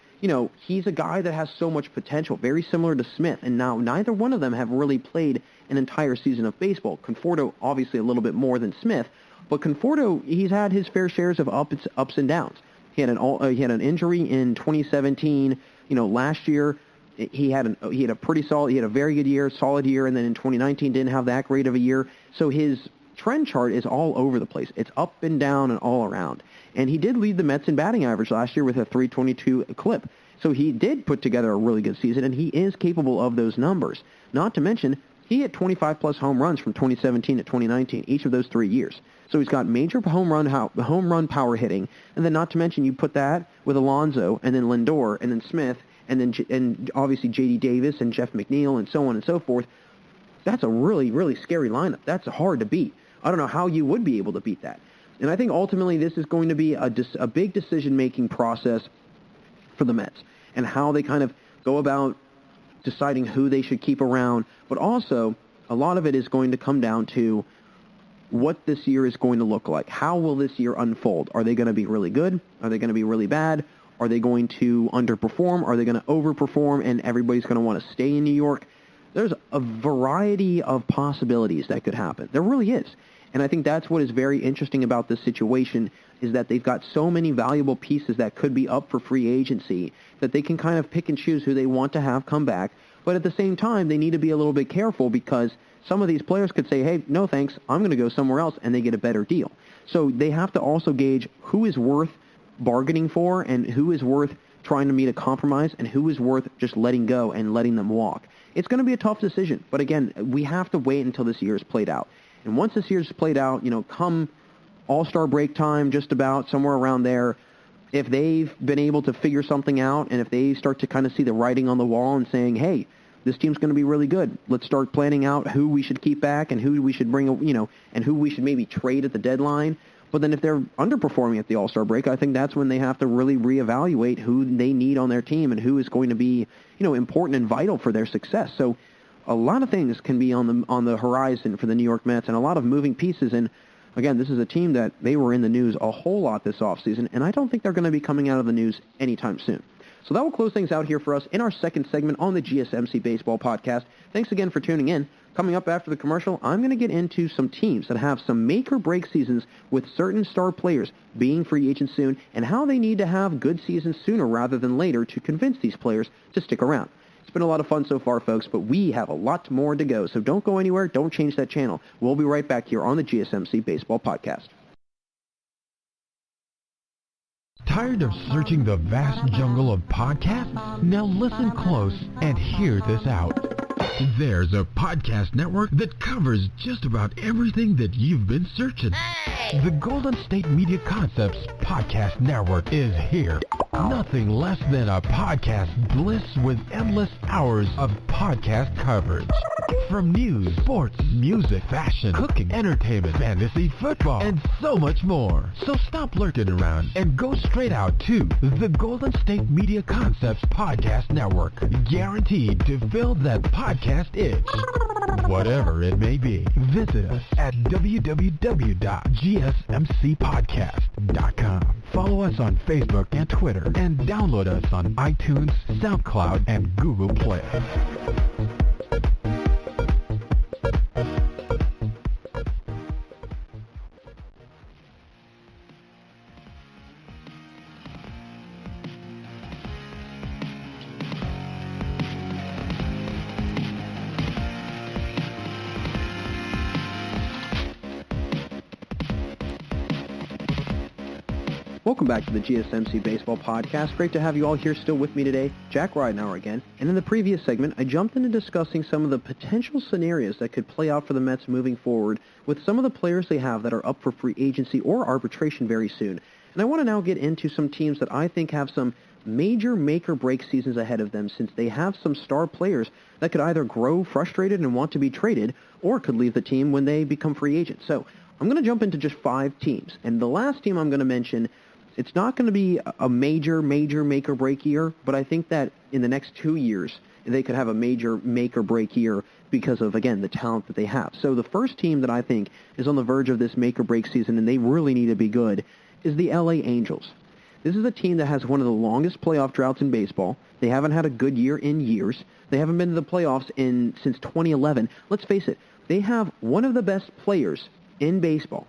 [SPEAKER 2] he's a guy that has so much potential, very similar to Smith, and now neither one of them have really played an entire season of baseball. Conforto, obviously, a little bit more than Smith, but Conforto, he's had his fair shares of ups and downs. He had an injury in 2017. Last year he had a very good year, solid year, and then in 2019 didn't have that great of a year. So his trend chart is all over the place. It's up and down and all around. And he did lead the Mets in batting average last year with a .322 clip. So he did put together a really good season, and he is capable of those numbers. Not to mention, he hit 25-plus home runs from 2017 to 2019, each of those 3 years. So he's got major home run power hitting, and then not to mention you put that with Alonso, and then Lindor, and then Smith, and obviously J.D. Davis and Jeff McNeil, and so on and so forth. That's a really, really scary lineup. That's hard to beat. I don't know how you would be able to beat that. And I think ultimately this is going to be a big decision-making process for the Mets and how they kind of go about deciding who they should keep around. But also, a lot of it is going to come down to what this year is going to look like. How will this year unfold? Are they going to be really good? Are they going to be really bad? Are they going to underperform? Are they going to overperform and everybody's going to want to stay in New York? There's a variety of possibilities that could happen. There really is. And I think that's what is very interesting about this situation is that they've got so many valuable pieces that could be up for free agency that they can kind of pick and choose who they want to have come back. But at the same time, they need to be a little bit careful because some of these players could say, hey, no thanks, I'm going to go somewhere else, and they get a better deal. So they have to also gauge who is worth bargaining for and who is worth trying to meet a compromise and who is worth just letting go and letting them walk. It's going to be a tough decision. But again, we have to wait until this year is played out. And once this year's played out, come All-Star break time, just about somewhere around there, if they've been able to figure something out and if they start to kind of see the writing on the wall and saying, hey, this team's going to be really good. Let's start planning out who we should keep back and who we should bring, and who we should maybe trade at the deadline. But then if they're underperforming at the All-Star break, I think that's when they have to really reevaluate who they need on their team and who is going to be, important and vital for their success. So a lot of things can be on the horizon for the New York Mets and a lot of moving pieces. And again, this is a team that they were in the news a whole lot this offseason, and I don't think they're going to be coming out of the news anytime soon. So that will close things out here for us in our second segment on the GSMC Baseball Podcast. Thanks again for tuning in. Coming up after the commercial, I'm going to get into some teams that have some make-or-break seasons with certain star players being free agents soon and how they need to have good seasons sooner rather than later to convince these players to stick around. It's been a lot of fun so far, folks, but we have a lot more to go, so don't go anywhere. Don't change that channel. We'll be right back here on the GSMC Baseball Podcast.
[SPEAKER 1] Tired of searching the vast jungle of podcasts? Now listen close and hear this out. There's a podcast network that covers just about everything that you've been searching. Hey! The Golden State Media Concepts Podcast Network is here. Nothing less than a podcast bliss with endless hours of podcast coverage. From news, sports, music, fashion, cooking, entertainment, fantasy, football, and so much more. So stop lurking around and go straight out to the Golden State Media Concepts Podcast Network. Guaranteed to fill that podcast itch. Whatever it may be, visit us at www.gsmcpodcast.com. Follow us on Facebook and Twitter, and download us on iTunes, SoundCloud, and Google Play.
[SPEAKER 2] Welcome back to the GSMC Baseball Podcast. Great to have you all here still with me today. Jack Ridenhour again. And in the previous segment, I jumped into discussing some of the potential scenarios that could play out for the Mets moving forward with some of the players they have that are up for free agency or arbitration very soon. And I want to now get into some teams that I think have some major make-or-break seasons ahead of them since they have some star players that could either grow frustrated and want to be traded or could leave the team when they become free agents. So I'm going to jump into just 5 teams. And the last team I'm going to mention, it's not going to be a major make-or-break year, but I think that in the next 2 years, they could have a major make-or-break year because of, again, the talent that they have. So the first team that I think is on the verge of this make-or-break season, and they really need to be good, is the LA Angels. This is a team that has one of the longest playoff droughts in baseball. They haven't had a good year in years. They haven't been to the playoffs since 2011. Let's face it, they have one of the best players in baseball,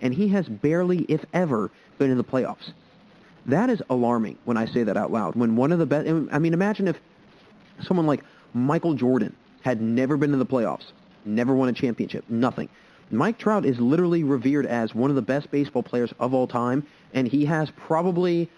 [SPEAKER 2] and he has barely, if ever, been in the playoffs. That is alarming when I say that out loud. When one of the best, I mean, imagine if someone like Michael Jordan had never been in the playoffs, never won a championship, nothing. Mike Trout is literally revered as one of the best baseball players of all time, and he has probably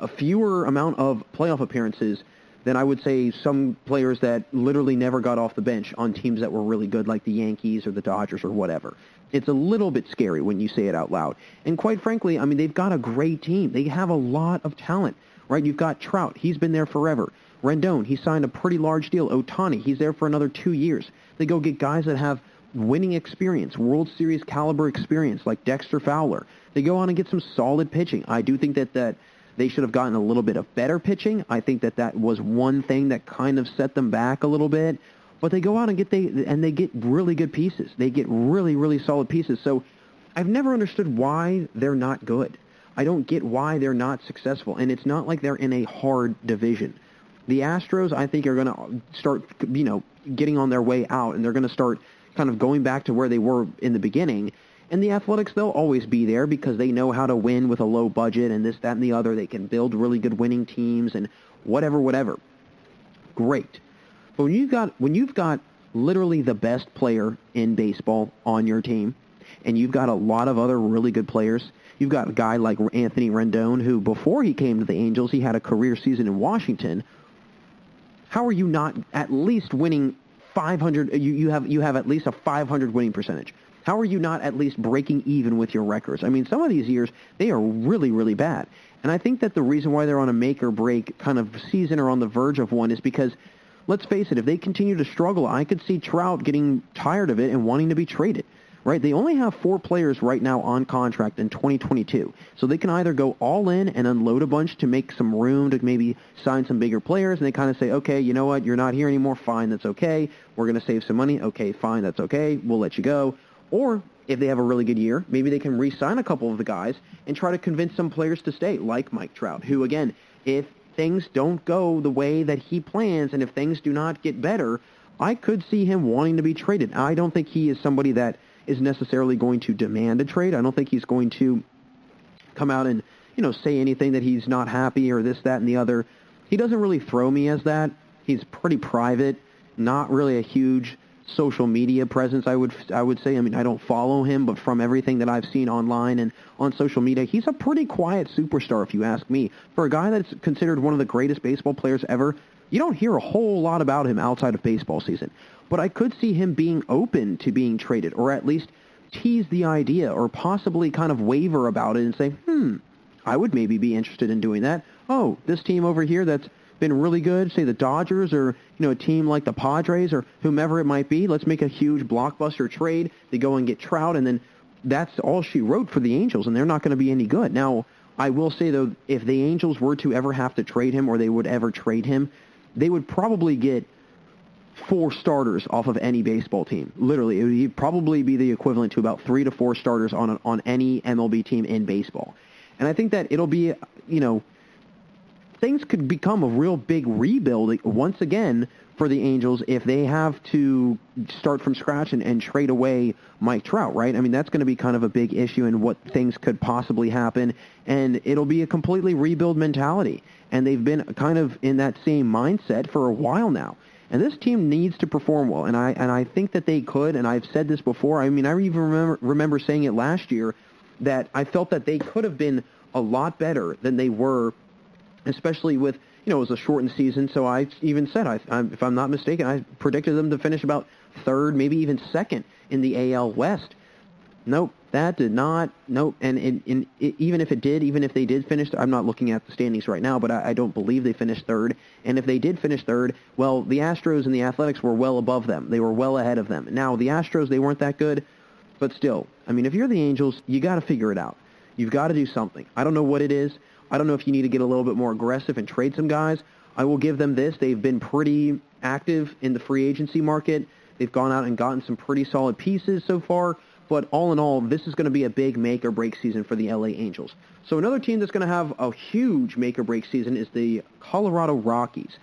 [SPEAKER 2] a fewer amount of playoff appearances than I would say some players that literally never got off the bench on teams that were really good, like the Yankees or the Dodgers or whatever. It's a little bit scary when you say it out loud. And quite frankly, I mean, they've got a great team. They have a lot of talent, right? You've got Trout. He's been there forever. Rendon, he signed a pretty large deal. Ohtani, he's there for another 2 years. They go get guys that have winning experience, World Series caliber experience, like Dexter Fowler. They go on and get some solid pitching. I do think that they should have gotten a little bit of better pitching. I think that was one thing that kind of set them back a little bit. But they go out and they get really good pieces. They get really, really solid pieces. So I've never understood why they're not good. I don't get why they're not successful. And it's not like they're in a hard division. The Astros, I think, are going to start, getting on their way out, and they're going to start kind of going back to where they were in the beginning. And the Athletics, they'll always be there because they know how to win with a low budget and this, that, and the other. They can build really good winning teams and whatever. Great. But when you've got literally the best player in baseball on your team, and you've got a lot of other really good players, you've got a guy like Anthony Rendon, who before he came to the Angels, he had a career season in Washington. How are you not at least winning 500? You have at least a 500 winning percentage. How are you not at least breaking even with your records? I mean, some of these years, they are really, really bad. And I think that the reason why they're on a make-or-break kind of season or on the verge of one is because, let's face it, if they continue to struggle, I could see Trout getting tired of it and wanting to be traded. Right? They only have 4 players right now on contract in 2022. So they can either go all in and unload a bunch to make some room to maybe sign some bigger players, and they kind of say, okay, you know what, you're not here anymore, fine, that's okay. We're going to save some money, okay, fine, that's okay, we'll let you go. Or if they have a really good year, maybe they can re-sign a couple of the guys and try to convince some players to stay, like Mike Trout, who, again, if things don't go the way that he plans and if things do not get better, I could see him wanting to be traded. I don't think he is somebody that is necessarily going to demand a trade. I don't think he's going to come out and, say anything that he's not happy or this, that, and the other. He doesn't really throw me as that. He's pretty private, not really a huge social media presence, I would say. I mean, I don't follow him, but from everything that I've seen online and on social media, he's a pretty quiet superstar, if you ask me. For a guy that's considered one of the greatest baseball players ever, you don't hear a whole lot about him outside of baseball season. But I could see him being open to being traded, or at least tease the idea, or possibly kind of waver about it and say, I would maybe be interested in doing that. Oh, this team over here that's been really good, say the Dodgers or, a team like the Padres or whomever it might be, let's make a huge blockbuster trade. They go and get Trout, and then that's all she wrote for the Angels, and they're not going to be any good. Now, I will say, though, if the Angels were to ever have to trade him, or they would ever trade him, they would probably get 4 starters off of any baseball team. Literally, it would probably be the equivalent to about 3 to 4 starters on any MLB team in baseball. And I think that it'll be, things could become a real big rebuild once again for the Angels if they have to start from scratch and trade away Mike Trout, right? I mean, that's going to be kind of a big issue in what things could possibly happen, and it'll be a completely rebuild mentality. And they've been kind of in that same mindset for a while now. And this team needs to perform well, and I think that they could, and I've said this before. I mean, I even remember saying it last year that I felt that they could have been a lot better than they were, especially with, it was a shortened season, so I even said, if I'm not mistaken, I predicted them to finish about 3rd, maybe even 2nd in the AL West. Nope, that did not. Nope, and even if they did finish, I'm not looking at the standings right now, but I don't believe they finished 3rd. And if they did finish 3rd, well, the Astros and the Athletics were well above them. They were well ahead of them. Now, the Astros, they weren't that good, but still, I mean, if you're the Angels, you got to figure it out. You've got to do something. I don't know what it is. I don't know if you need to get a little bit more aggressive and trade some guys. I will give them this. They've been pretty active in the free agency market. They've gone out and gotten some pretty solid pieces so far. But all in all, this is going to be a big make-or-break season for the LA Angels. So another team that's going to have a huge make-or-break season is the Colorado Rockies.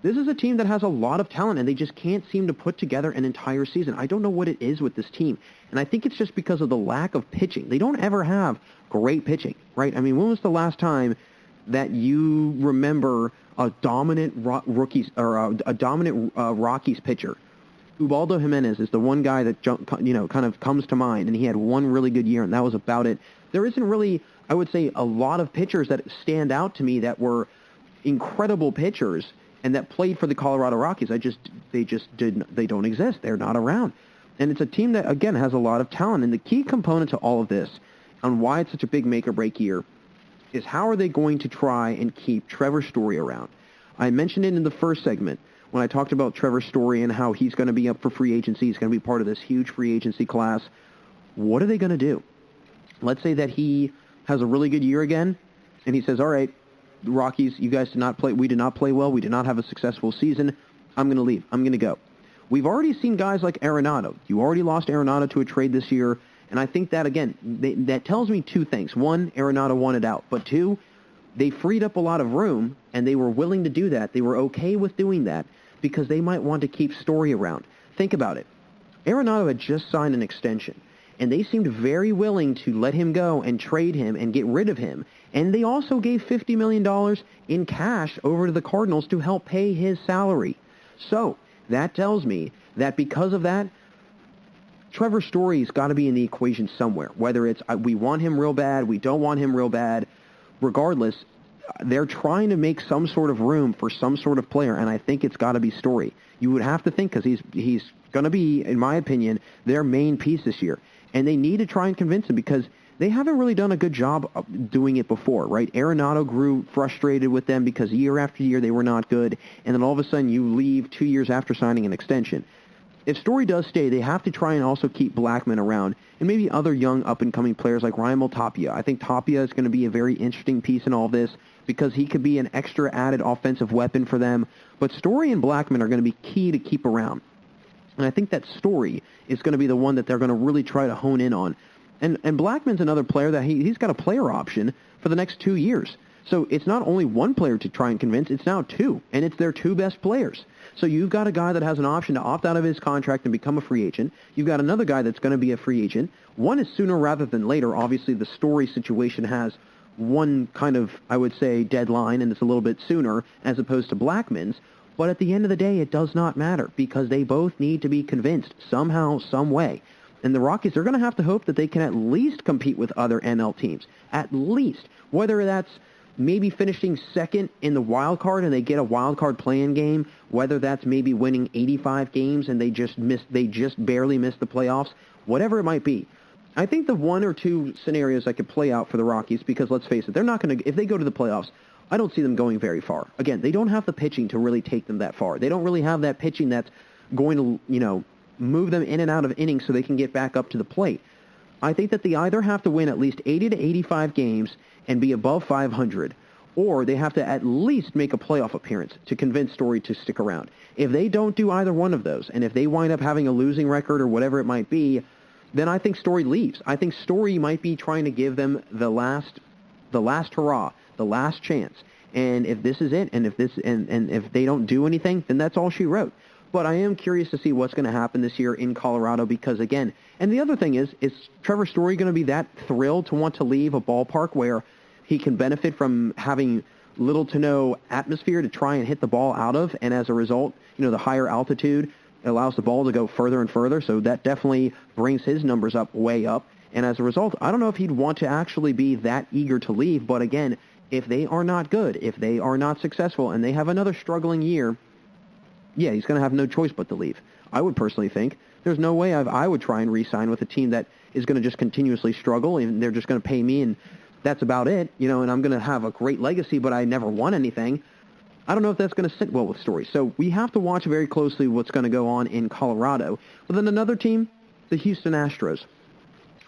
[SPEAKER 2] This is a team that has a lot of talent, and they just can't seem to put together an entire season. I don't know what it is with this team, and I think it's just because of the lack of pitching. They don't ever have great pitching, right? I mean, when was the last time that you remember a dominant Rockies pitcher? Ubaldo Jimenez is the one guy that kind of comes to mind, and he had one really good year, and that was about it. There isn't really, I would say, a lot of pitchers that stand out to me that were incredible pitchers and that played for the Colorado Rockies. They don't exist. They're not around. And it's a team that, again, has a lot of talent. And the key component to all of this, on why it's such a big make-or-break year, is how are they going to try and keep Trevor Story around? I mentioned it in the first segment when I talked about Trevor Story and how he's going to be up for free agency. He's going to be part of this huge free agency class. What are they going to do? Let's say that he has a really good year again, and he says, all right, the Rockies, you guys did not play. We did not play well. We did not have a successful season. I'm going to leave. I'm going to go. We've already seen guys like Arenado. You already lost Arenado to a trade this year, and I think that, again, that tells me two things. One, Arenado wanted out. But two, they freed up a lot of room, and they were willing to do that. They were okay with doing that because they might want to keep Story around. Think about it. Arenado had just signed an extension, and they seemed very willing to let him go and trade him and get rid of him. And they also gave $50 million in cash over to the Cardinals to help pay his salary. So that tells me that because of that, Trevor Story's got to be in the equation somewhere. Whether it's we want him real bad, we don't want him real bad, regardless, they're trying to make some sort of room for some sort of player, and I think it's got to be Story. You would have to think, because he's going to be, in my opinion, their main piece this year. And they need to try and convince him because they haven't really done a good job of doing it before, right? Arenado grew frustrated with them because year after year they were not good, and then all of a sudden you leave 2 years after signing an extension. If Story does stay, they have to try and also keep Blackmon around, and maybe other young up-and-coming players like Ryan Tapia. I think Tapia is going to be a very interesting piece in all this because he could be an extra added offensive weapon for them. But Story and Blackmon are going to be key to keep around. And I think that Story is going to be the one that they're going to really try to hone in on. And Blackmon's another player that he's got a player option for the next 2 years. So it's not only one player to try and convince, it's now two, and it's their two best players. So you've got a guy that has an option to opt out of his contract and become a free agent. You've got another guy that's going to be a free agent. One is sooner rather than later. Obviously, the Story situation has one kind of, I would say, deadline, and it's a little bit sooner as opposed to Blackmon's. But at the end of the day, it does not matter because they both need to be convinced somehow, some way. And the Rockies are going to have to hope that they can at least compete with other NL teams. At least. Whether that's maybe finishing second in the wild card and they get a wild card play-in game, whether that's maybe winning 85 games and they just barely missed the playoffs, whatever it might be. I think the one or two scenarios that could play out for the Rockies, because let's face it, they're not going to, if they go to the playoffs, I don't see them going very far. Again, they don't have the pitching to really take them that far. They don't really have that pitching that's going to, move them in and out of innings so they can get back up to the plate. I think that they either have to win at least 80 to 85 games and be above 500, or they have to at least make a playoff appearance to convince Story to stick around. If they don't do either one of those, and if they wind up having a losing record or whatever it might be, then I think Story leaves. I think Story might be trying to give them the last hurrah, the last chance. And if this is it, and if they don't do anything, then that's all she wrote. But I am curious to see what's going to happen this year in Colorado because, again, and the other thing is Trevor Story going to be that thrilled to want to leave a ballpark where he can benefit from having little to no atmosphere to try and hit the ball out of, and as a result, the higher altitude allows the ball to go further and further, so that definitely brings his numbers up way up. And as a result, I don't know if he'd want to actually be that eager to leave, but again, if they are not good, if they are not successful, and they have another struggling year, yeah, he's going to have no choice but to leave. I would personally think there's no way I would try and re-sign with a team that is going to just continuously struggle, and they're just going to pay me, and that's about it, and I'm going to have a great legacy, but I never won anything. I don't know if that's going to sit well with Story. So we have to watch very closely what's going to go on in Colorado. But then another team, the Houston Astros.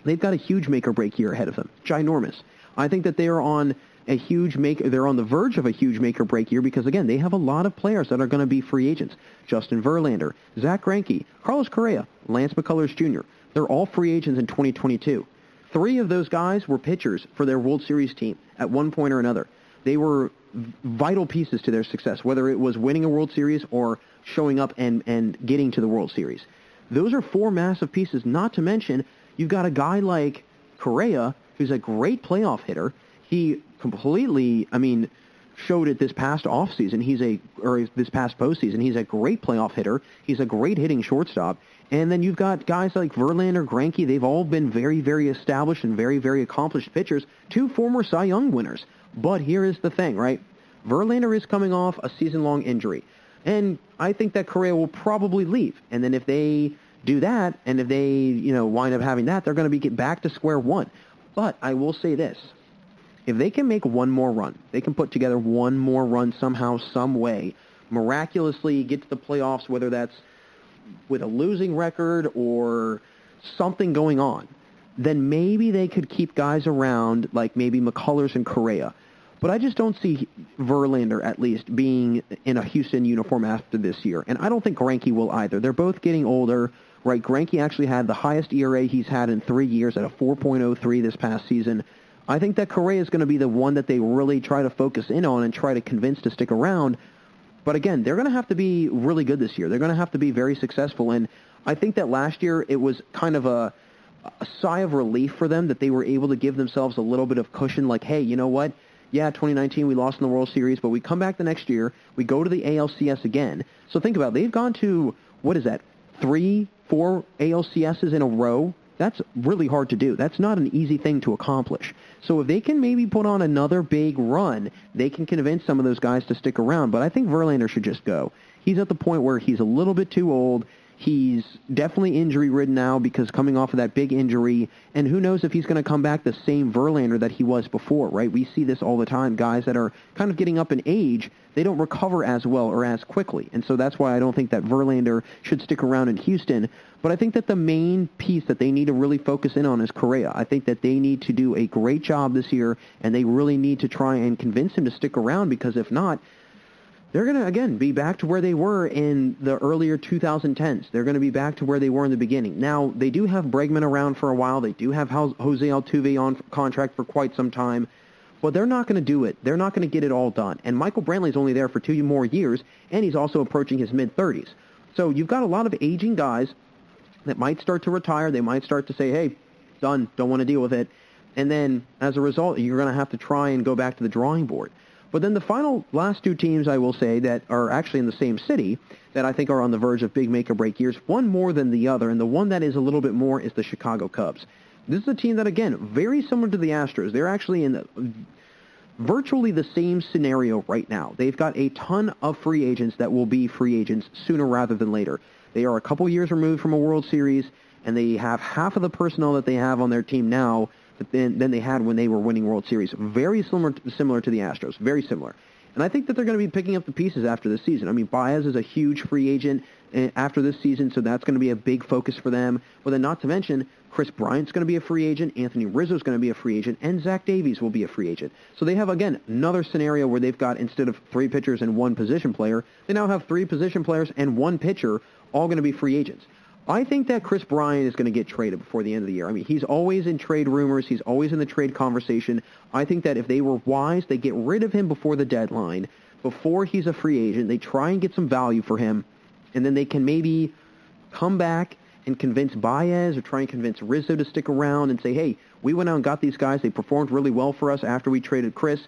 [SPEAKER 2] They've got a huge make-or-break year ahead of them. Ginormous. I think that they are on they're on the verge of a huge make-or-break year because, again, they have a lot of players that are going to be free agents. Justin Verlander, Zach Greinke, Carlos Correa, Lance McCullers Jr. They're all free agents in 2022. 3 of those guys were pitchers for their World Series team at one point or another. They were vital pieces to their success, whether it was winning a World Series or showing up and getting to the World Series. Those are 4 massive pieces, not to mention you've got a guy like Correa, who's a great playoff hitter. He completely, showed it this past offseason. This past postseason. He's a great playoff hitter. He's a great hitting shortstop. And then you've got guys like Verlander, Greinke. They've all been very, very established and very, very accomplished pitchers. 2 former Cy Young winners. But here is the thing, right? Verlander is coming off a season-long injury. And I think that Correa will probably leave. And then if they do that, and if they, wind up having that, they're going to get back to square one. But I will say this. If they can make one more run, they can put together one more run somehow, some way, miraculously get to the playoffs, whether that's with a losing record or something going on, then maybe they could keep guys around like maybe McCullers and Correa. But I just don't see Verlander, at least, being in a Houston uniform after this year. And I don't think Greinke will either. They're both getting older, right? Greinke actually had the highest ERA he's had in 3 years at a 4.03 this past season. I think that Correa is going to be the one that they really try to focus in on and try to convince to stick around. But again, they're going to have to be really good this year. They're going to have to be very successful. And I think that last year it was kind of a sigh of relief for them that they were able to give themselves a little bit of cushion, like, hey, you know what? Yeah, 2019 we lost in the World Series, but we come back the next year, we go to the ALCS again. So think about it. They've gone to, 3, 4 ALCSs in a row? That's really hard to do. That's not an easy thing to accomplish. So if they can maybe put on another big run, they can convince some of those guys to stick around. But I think Verlander should just go. He's at the point where he's a little bit too old. He's definitely injury-ridden now because coming off of that big injury, and who knows if he's going to come back the same Verlander that he was before, right? We see this all the time. Guys that are kind of getting up in age, they don't recover as well or as quickly. And so that's why I don't think that Verlander should stick around in Houston. But I think that the main piece that they need to really focus in on is Correa. I think that they need to do a great job this year, and they really need to try and convince him to stick around, because if not, they're going to, again, be back to where they were in the earlier 2010s. They're going to be back to where they were in the beginning. Now, they do have Bregman around for a while. They do have Jose Altuve on contract for quite some time. But they're not going to do it. They're not going to get it all done. And Michael Brantley's only there for 2 more years, and he's also approaching his mid-30s. So you've got a lot of aging guys that might start to retire. They might start to say, hey, done, don't want to deal with it. And then, as a result, you're going to have to try and go back to the drawing board. But then the last 2 teams, I will say, that are actually in the same city that I think are on the verge of big make-or-break years, one more than the other, and the one that is a little bit more is the Chicago Cubs. This is a team that, again, very similar to the Astros. They're actually in virtually the same scenario right now. They've got a ton of free agents that will be free agents sooner rather than later. They are a couple years removed from a World Series, and they have half of the personnel that they have on their team now than they had when they were winning World Series. Very similar to the Astros. Very similar. And I think that they're going to be picking up the pieces after this season. I mean, Baez is a huge free agent after this season, so that's going to be a big focus for them. But then not to mention, Chris Bryant's going to be a free agent, Anthony Rizzo's going to be a free agent, and Zach Davies will be a free agent. So they have, again, another scenario where they've got, instead of 3 pitchers and 1 position player, they now have 3 position players and 1 pitcher, all going to be free agents. I think that Chris Bryant is going to get traded before the end of the year. I mean, he's always in trade rumors. He's always in the trade conversation. I think that if they were wise, they get rid of him before the deadline, before he's a free agent. They try and get some value for him, and then they can maybe come back and convince Baez or try and convince Rizzo to stick around and say, hey, we went out and got these guys. They performed really well for us after we traded Chris.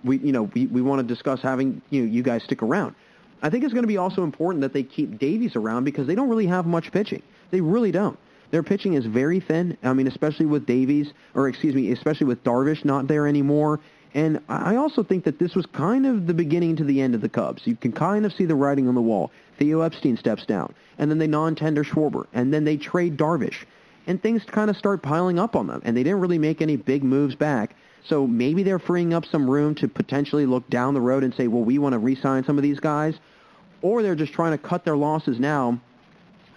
[SPEAKER 2] We want to discuss having you guys stick around. I think it's going to be also important that they keep Davies around because they don't really have much pitching. They really don't. Their pitching is very thin. I mean, especially with especially with Darvish not there anymore. And I also think that this was kind of the beginning to the end of the Cubs. You can kind of see the writing on the wall. Theo Epstein steps down, and then they non-tender Schwarber, and then they trade Darvish. And things kind of start piling up on them, and they didn't really make any big moves back. So maybe they're freeing up some room to potentially look down the road and say, well, we want to re-sign some of these guys. Or they're just trying to cut their losses now,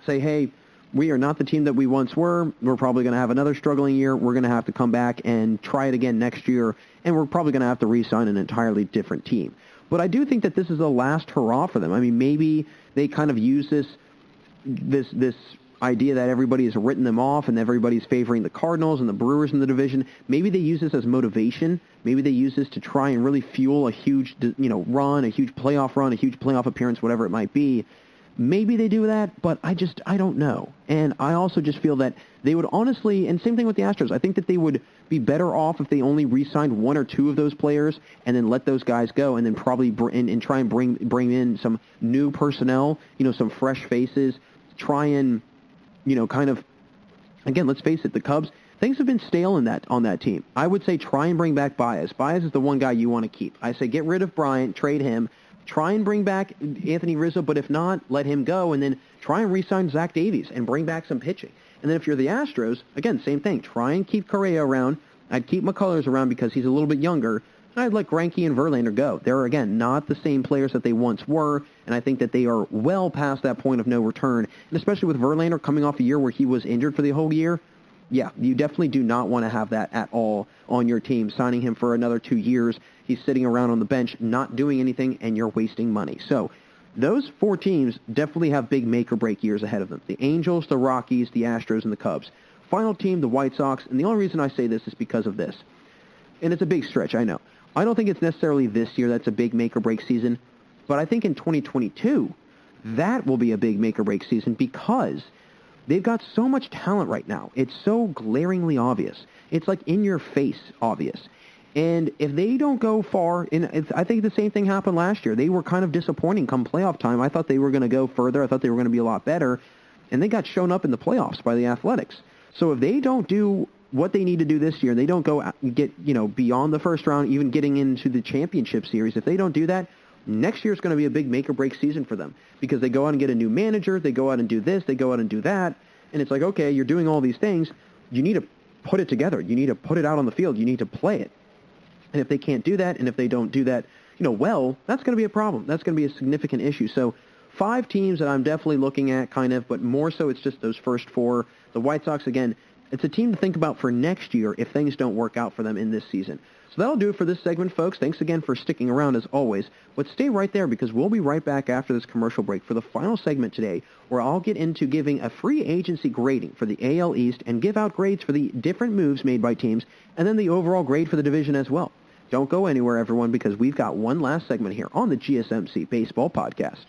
[SPEAKER 2] say, hey, we are not the team that we once were. We're probably going to have another struggling year. We're going to have to come back and try it again next year, and we're probably going to have to re-sign an entirely different team. But I do think that this is the last hurrah for them. I mean, maybe they kind of use this idea that everybody has written them off and everybody's favoring the Cardinals and the Brewers in the division. Maybe they use this as motivation. Maybe they use this to try and really fuel a huge, run, a huge playoff appearance, whatever it might be. Maybe they do that, but I don't know. And I also just feel that they would honestly, and same thing with the Astros, I think that they would be better off if they only re-signed 1 or 2 of those players and then let those guys go and then probably try and bring in some new personnel, some fresh faces, try and, kind of, again, let's face it, the Cubs, things have been stale on that team. I would say try and bring back Baez. Baez is the one guy you want to keep. I say get rid of Bryant, trade him, try and bring back Anthony Rizzo, but if not, let him go, and then try and re-sign Zach Davies and bring back some pitching. And then if you're the Astros, again, same thing. Try and keep Correa around. I'd keep McCullers around because he's a little bit younger. And I'd let Greinke and Verlander go. They're, again, not the same players that they once were, and I think that they are well past that point of no return. And especially with Verlander coming off a year where he was injured for the whole year, yeah, you definitely do not want to have that at all on your team. Signing him for another 2 years, he's sitting around on the bench, not doing anything, and you're wasting money. So those 4 teams definitely have big make-or-break years ahead of them. The Angels, the Rockies, the Astros, and the Cubs. Final team, the White Sox, and the only reason I say this is because of this. And it's a big stretch, I know. I don't think it's necessarily this year that's a big make-or-break season, but I think in 2022, that will be a big make-or-break season because they've got so much talent right now. It's so glaringly obvious. It's like in your face obvious. And if they don't go far, I think the same thing happened last year. They were kind of disappointing come playoff time. I thought they were going to go further. I thought they were going to be a lot better. And they got shown up in the playoffs by the Athletics. So if they don't do what they need to do this year, they don't go get, beyond the first round, even getting into the championship series. If they don't do that, next year is going to be a big make-or-break season for them because they go out and get a new manager, they go out and do this, they go out and do that, and it's like, okay, you're doing all these things. You need to put it together. You need to put it out on the field. You need to play it. And if they can't do that, and if they don't do that, well, that's going to be a problem. That's going to be a significant issue. So 5 teams that I'm definitely looking at, kind of, but more so it's just those first 4. The White Sox, again, it's a team to think about for next year if things don't work out for them in this season. So that'll do it for this segment, folks. Thanks again for sticking around as always. But stay right there because we'll be right back after this commercial break for the final segment today where I'll get into giving a free agency grading for the AL East and give out grades for the different moves made by teams and then the overall grade for the division as well. Don't go anywhere, everyone, because we've got one last segment here on the GSMC Baseball Podcast.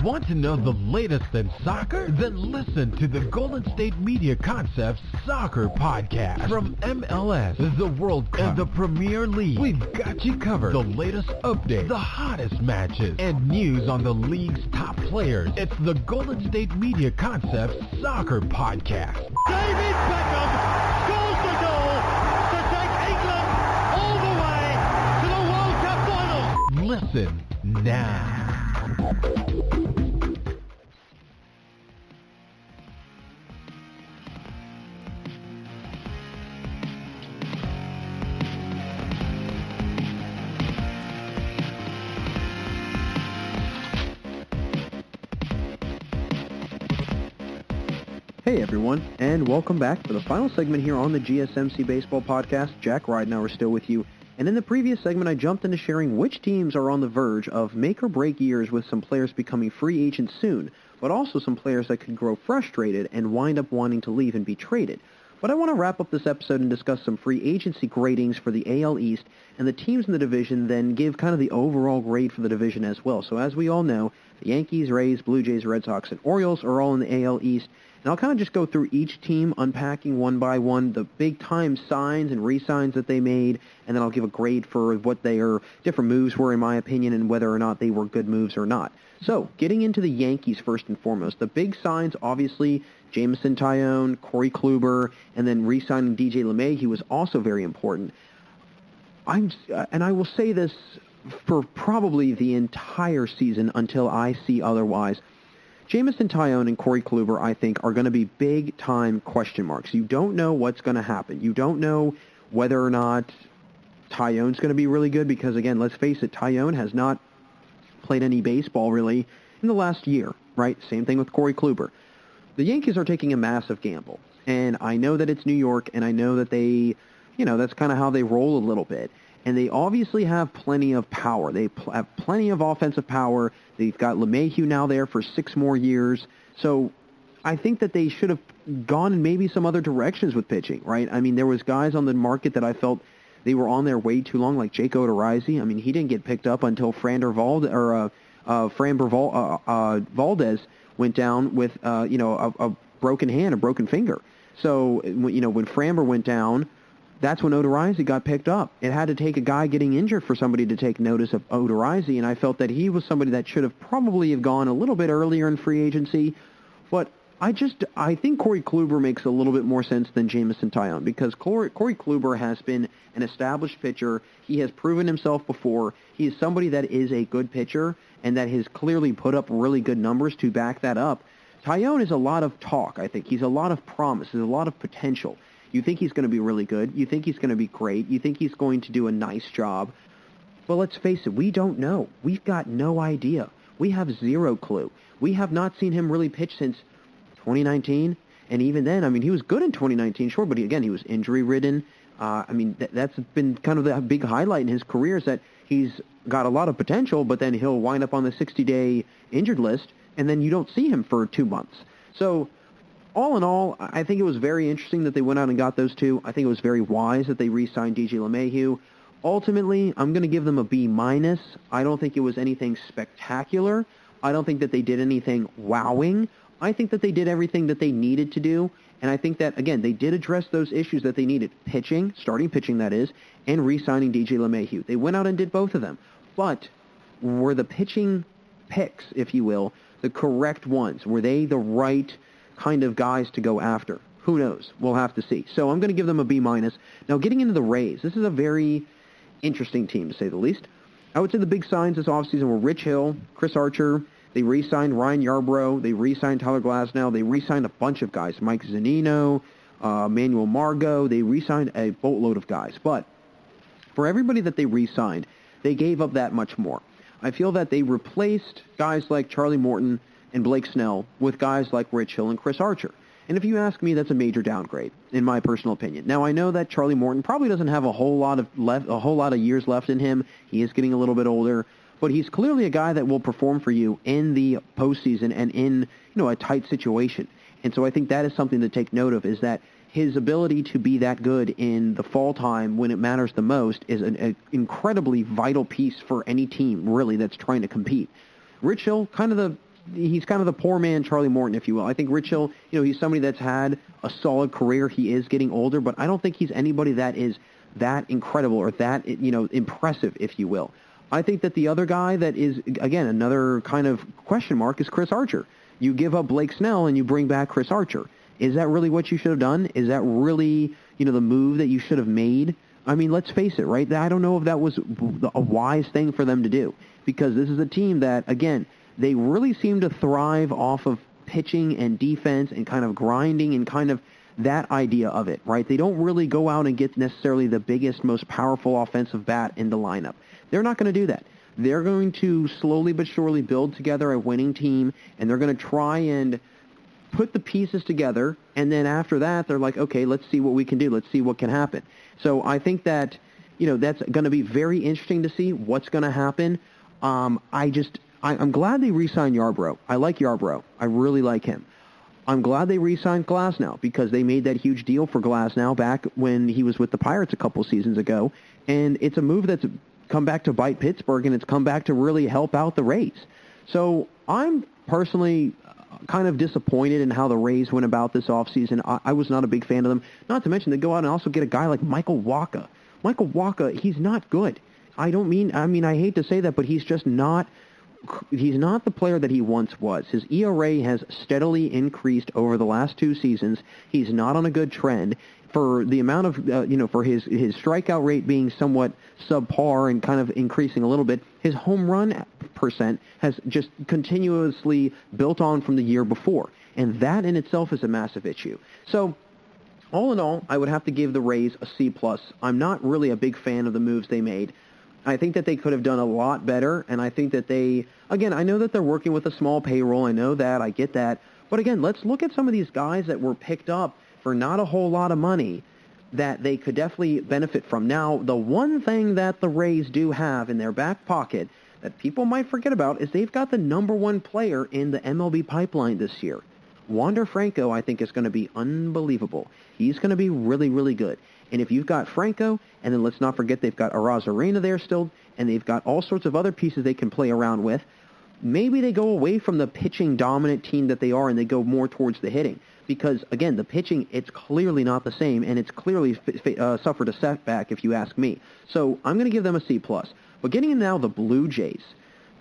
[SPEAKER 1] Want to know the latest in soccer? Then listen to the Golden State Media Concepts Soccer Podcast. From MLS, the World Cup, and the Premier League, we've got you covered. The latest updates, the hottest matches, and news on the league's top players. It's the Golden State Media Concepts Soccer Podcast.
[SPEAKER 3] David Beckham scores the goal to take England all the way to the World Cup final.
[SPEAKER 1] Listen now.
[SPEAKER 2] Hey everyone, and welcome back for the final segment here on the GSMC Baseball Podcast. Jack Ridenauer still with you. And in the previous segment, I jumped into sharing which teams are on the verge of make-or-break years with some players becoming free agents soon, but also some players that could grow frustrated and wind up wanting to leave and be traded. But I want to wrap up this episode and discuss some free agency gradings for the AL East and the teams in the division, then give kind of the overall grade for the division as well. So as we all know, the Yankees, Rays, Blue Jays, Red Sox, and Orioles are all in the AL East. And I'll kind of just go through each team, unpacking one by one the big-time signs and re-signs that they made, and then I'll give a grade for what their different moves were, in my opinion, and whether or not they were good moves or not. So, getting into the Yankees first and foremost, the big signs, obviously, Jameson Taillon, Corey Kluber, and then re-signing DJ LeMahieu was also very important. And I will say this for probably the entire season until I see otherwise. Jameson Taillon and Corey Kluber, I think, are going to be big-time question marks. You don't know what's going to happen. You don't know whether or not Taillon's going to be really good because, again, let's face it, Taillon has not played any baseball, really, in the last year, right? Same thing with Corey Kluber. The Yankees are taking a massive gamble, and I know that it's New York, and I know that they, that's kind of how they roll a little bit. And they obviously have plenty of power. They have plenty of offensive power. They've got LeMahieu now there for 6 more years. So I think that they should have gone in maybe some other directions with pitching, right? I mean, there was guys on the market that I felt they were on there way too long, like Jake Odorizzi. I mean, he didn't get picked up until Framber Valdez went down with, a broken hand, a broken finger. So, when Framber went down, that's when Odorizzi got picked up. It had to take a guy getting injured for somebody to take notice of Odorizzi, and I felt that he was somebody that should have probably have gone a little bit earlier in free agency. But I think Corey Kluber makes a little bit more sense than Jameson Taillon, because Corey Kluber has been an established pitcher. He has proven himself before. He is somebody that is a good pitcher and that has clearly put up really good numbers to back that up. Taillon is a lot of talk, I think. He's a lot of promise. There's a lot of potential. You think he's going to be really good. You think he's going to be great. You think he's going to do a nice job. But let's face it, we don't know. We've got no idea. We have zero clue. We have not seen him really pitch since 2019, and even then, I mean, he was good in 2019, sure, but he was injury-ridden. That's been kind of the big highlight in his career, is that he's got a lot of potential, but then he'll wind up on the 60-day injured list, and then you don't see him for 2 months. So, all in all, I think it was very interesting that they went out and got those two. I think it was very wise that they re-signed DJ LeMahieu. Ultimately, I'm going to give them a B-. I don't think it was anything spectacular. I don't think that they did anything wowing. I think that they did everything that they needed to do, and I think that, again, they did address those issues that they needed. Pitching, starting pitching that is, and re-signing DJ LeMahieu. They went out and did both of them. But were the pitching picks, if you will, the correct ones? Were they the right kind of guys to go after? Who knows? We'll have to see. So I'm going to give them a B-. Now, getting into the Rays, this is a very interesting team, to say the least. I would say the big signs this offseason were Rich Hill, Chris Archer. They re-signed Ryan Yarbrough. They re-signed Tyler Glasnow. They re-signed a bunch of guys, Mike Zunino, Manuel Margot. They re-signed a boatload of guys. But for everybody that they re-signed, they gave up that much more. I feel that they replaced guys like Charlie Morton and Blake Snell with guys like Rich Hill and Chris Archer. And if you ask me, that's a major downgrade, in my personal opinion. Now, I know that Charlie Morton probably doesn't have a whole lot of years left in him. He is getting a little bit older. But he's clearly a guy that will perform for you in the postseason and in, a tight situation. And so I think that is something to take note of, is that his ability to be that good in the fall time when it matters the most is an incredibly vital piece for any team, really, that's trying to compete. Rich Hill, he's kind of the poor man Charlie Morton, if you will. I think Rich Hill, he's somebody that's had a solid career. He is getting older, but I don't think he's anybody that is that incredible or that, impressive, if you will. I think that the other guy that is, again, another kind of question mark is Chris Archer. You give up Blake Snell and you bring back Chris Archer. Is that really what you should have done? Is that really, the move that you should have made? I mean, let's face it, right? I don't know if that was a wise thing for them to do, because this is a team that, again, they really seem to thrive off of pitching and defense and kind of grinding and kind of that idea of it, right? They don't really go out and get necessarily the biggest, most powerful offensive bat in the lineup. They're not going to do that. They're going to slowly but surely build together a winning team, and they're going to try and put the pieces together, and then after that, they're like, okay, let's see what we can do. Let's see what can happen. So I think that, that's going to be very interesting to see what's going to happen. I'm glad they re-signed Yarbrough. I like Yarbrough. I really like him. I'm glad they re-signed Glasnow, because they made that huge deal for Glasnow back when he was with the Pirates a couple seasons ago, and it's a move that's come back to bite Pittsburgh, and it's come back to really help out the Rays. So I'm personally kind of disappointed in how the Rays went about this offseason. I was not a big fan of them. Not to mention they go out and also get a guy like Michael Wacha. Michael Wacha, he's not good. I hate to say that, but he's just not. He's not the player that he once was. His ERA has steadily increased over the last 2 seasons. He's not on a good trend. For the amount of, for his strikeout rate being somewhat subpar and kind of increasing a little bit, his home run percent has just continuously built on from the year before. And that in itself is a massive issue. So, all in all, I would have to give the Rays a C+. I'm not really a big fan of the moves they made. I think that they could have done a lot better, and I think that I know that they're working with a small payroll. I know that. I get that. But again, let's look at some of these guys that were picked up for not a whole lot of money that they could definitely benefit from. Now, the one thing that the Rays do have in their back pocket that people might forget about is they've got the number 1 player in the MLB pipeline this year. Wander Franco, I think, is going to be unbelievable. He's going to be really, really good. And if you've got Franco, and then let's not forget they've got Arozarena there still, and they've got all sorts of other pieces they can play around with, maybe they go away from the pitching dominant team that they are and they go more towards the hitting. Because, again, the pitching, it's clearly not the same, and it's clearly suffered a setback, if you ask me. So I'm going to give them a C+. But getting into now the Blue Jays.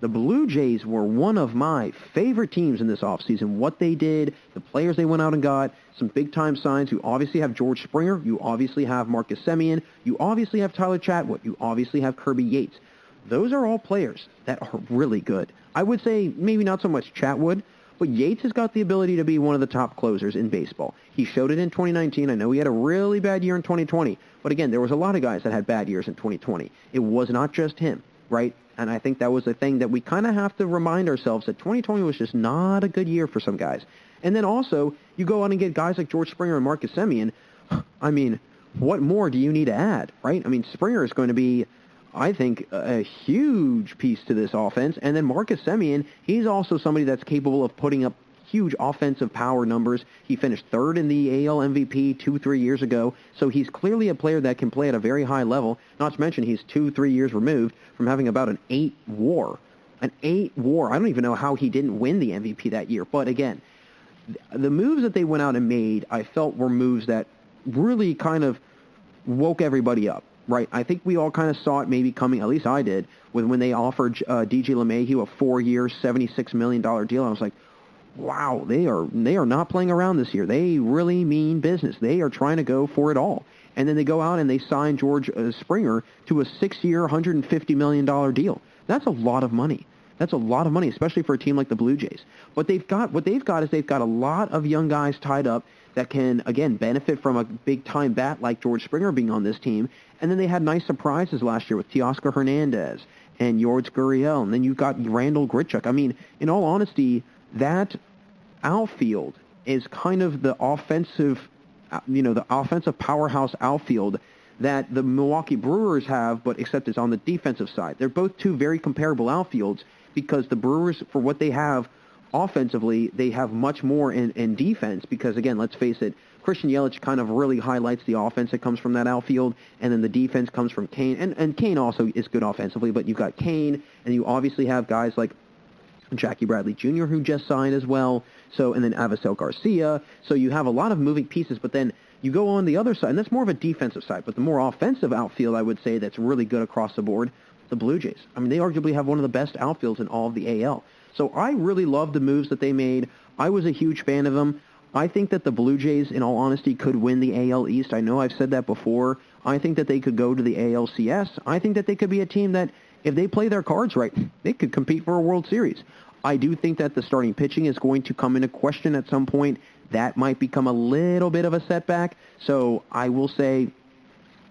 [SPEAKER 2] The Blue Jays were one of my favorite teams in this offseason. What they did, the players they went out and got, some big-time signs. You obviously have George Springer. You obviously have Marcus Semien. You obviously have Tyler Chatwood. You obviously have Kirby Yates. Those are all players that are really good. I would say maybe not so much Chatwood, but Yates has got the ability to be one of the top closers in baseball. He showed it in 2019. I know he had a really bad year in 2020. But again, there was a lot of guys that had bad years in 2020. It was not just him, right? And I think that was the thing that we kind of have to remind ourselves that 2020 was just not a good year for some guys. And then also, you go out and get guys like George Springer and Marcus Semien. I mean, what more do you need to add, right? I mean, Springer is going to be, I think, a huge piece to this offense. And then Marcus Semien, he's also somebody that's capable of putting up huge offensive power numbers. He finished third in the AL MVP 2-3 years ago, so he's clearly a player that can play at a very high level. Not to mention he's 2-3 years removed from having about an 8 WAR. An 8 WAR. I don't even know how he didn't win the MVP that year. But again, the moves that they went out and made, I felt were moves that really kind of woke everybody up. Right, I think we all kind of saw it maybe coming, at least I did, when they offered DJ LeMahieu a 4-year, $76 million deal. I was like, wow, they are not playing around this year. They really mean business. They are trying to go for it all. And then they go out and they sign George Springer to a 6-year, $150 million deal. That's a lot of money. That's a lot of money, especially for a team like the Blue Jays. But what they've got is a lot of young guys tied up that can, again, benefit from a big-time bat like George Springer being on this team. And then they had nice surprises last year with Teoscar Hernandez and Yourdes Gurriel. And then you've got Randall Grichuk. I mean, in all honesty, that outfield is kind of the offensive powerhouse outfield that the Milwaukee Brewers have, but except it's on the defensive side. They're both two very comparable outfields because the Brewers, for what they have offensively, they have much more in defense because, again, let's face it, Christian Yelich kind of really highlights the offense that comes from that outfield, and then the defense comes from Kane. And Kane also is good offensively, but you've got Kane, and you obviously have guys like Jackie Bradley Jr., who just signed as well, and then Avisel Garcia. So you have a lot of moving pieces, but then you go on the other side, and that's more of a defensive side, but the more offensive outfield, I would say, that's really good across the board, the Blue Jays. I mean, they arguably have one of the best outfields in all of the AL. So I really love the moves that they made. I was a huge fan of them. I think that the Blue Jays, in all honesty, could win the AL East. I know I've said that before. I think that they could go to the ALCS. I think that they could be a team that, if they play their cards right, they could compete for a World Series. I do think that the starting pitching is going to come into question at some point. That might become a little bit of a setback. So I will say,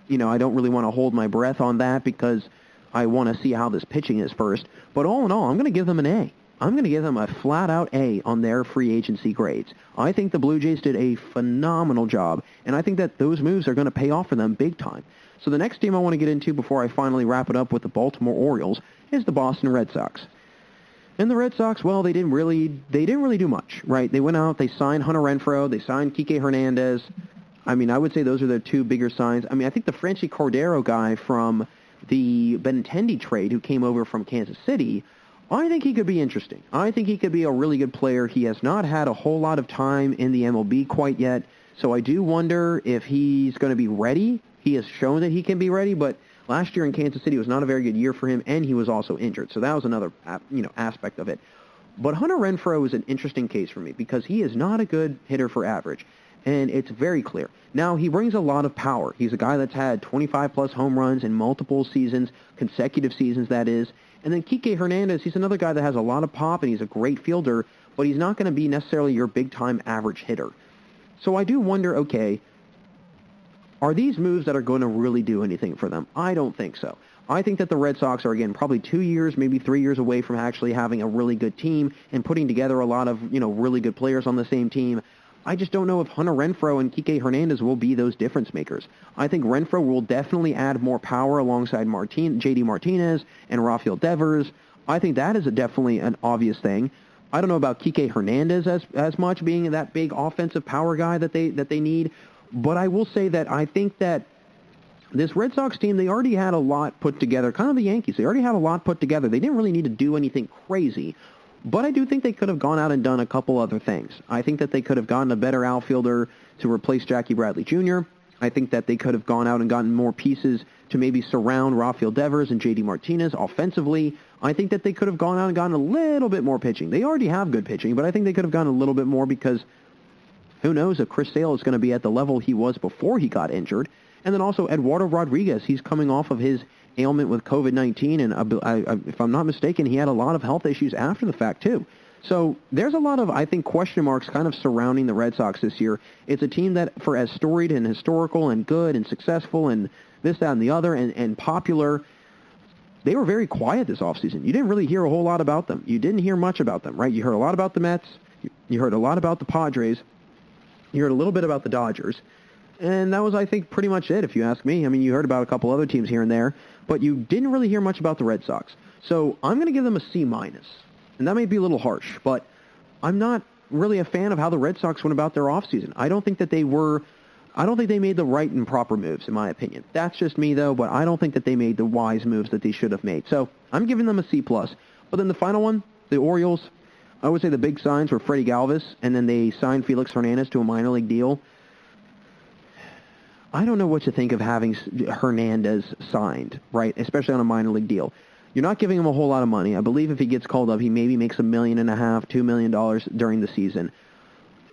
[SPEAKER 2] I don't really want to hold my breath on that because I want to see how this pitching is first. But all in all, I'm going to give them an A. I'm going to give them a flat-out A on their free agency grades. I think the Blue Jays did a phenomenal job, and I think that those moves are going to pay off for them big time. So the next team I want to get into before I finally wrap it up with the Baltimore Orioles is the Boston Red Sox. And the Red Sox, well, they didn't really do much, right? They went out, they signed Hunter Renfroe, they signed Kike Hernandez. I mean, I would say those are their two bigger signs. I mean, I think the Franchi Cordero guy from the Benintendi trade who came over from Kansas City, I think he could be interesting. I think he could be a really good player. He has not had a whole lot of time in the MLB quite yet, so I do wonder if he's going to be ready. He has shown that he can be ready, but last year in Kansas City was not a very good year for him, and he was also injured, so that was another aspect of it. But Hunter Renfroe is an interesting case for me because he is not a good hitter for average, and it's very clear. Now, he brings a lot of power. He's a guy that's had 25-plus home runs in multiple seasons, consecutive seasons, that is. And then Kike Hernandez, he's another guy that has a lot of pop, and he's a great fielder, but he's not going to be necessarily your big-time average hitter. So I do wonder, okay, are these moves that are going to really do anything for them? I don't think so. I think that the Red Sox are, again, probably 2 years, maybe 3 years away from actually having a really good team and putting together a lot of, really good players on the same team. I just don't know if Hunter Renfroe and Kike Hernandez will be those difference makers. I think Renfroe will definitely add more power alongside J.D. Martinez and Rafael Devers. I think that is definitely an obvious thing. I don't know about Kike Hernandez as much being that big offensive power guy that they need, but I will say that I think that this Red Sox team, they already had a lot put together, kind of the Yankees. They already had a lot put together. They didn't really need to do anything crazy. But I do think they could have gone out and done a couple other things. I think that they could have gotten a better outfielder to replace Jackie Bradley Jr. I think that they could have gone out and gotten more pieces to maybe surround Rafael Devers and J.D. Martinez offensively. I think that they could have gone out and gotten a little bit more pitching. They already have good pitching, but I think they could have gotten a little bit more because who knows if Chris Sale is going to be at the level he was before he got injured. And then also Eduardo Rodriguez, he's coming off of his ailment with COVID-19, and if I'm not mistaken, he had a lot of health issues after the fact too. So there's a lot of, I think, question marks kind of surrounding the Red Sox this year. It's a team that, for as storied and historical and good and successful and this, that, and the other and popular, they were very quiet this offseason. You didn't really hear a whole lot about them. You didn't hear much about them, right? You heard a lot about the Mets. You heard a lot about the Padres. You heard a little bit about the Dodgers. And that was, I think, pretty much it, if you ask me. I mean, you heard about a couple other teams here and there, but you didn't really hear much about the Red Sox. So I'm going to give them a C-. And that may be a little harsh, but I'm not really a fan of how the Red Sox went about their offseason. I don't think they made the right and proper moves, in my opinion. That's just me, though, but I don't think that they made the wise moves that they should have made. So I'm giving them a C+. But then the final one, the Orioles, I would say the big signs were Freddie Galvis, and then they signed Felix Hernandez to a minor league deal. I don't know what to think of having Hernandez signed, right, especially on a minor league deal. You're not giving him a whole lot of money. I believe if he gets called up, he maybe makes $1.5 million, $2 million during the season.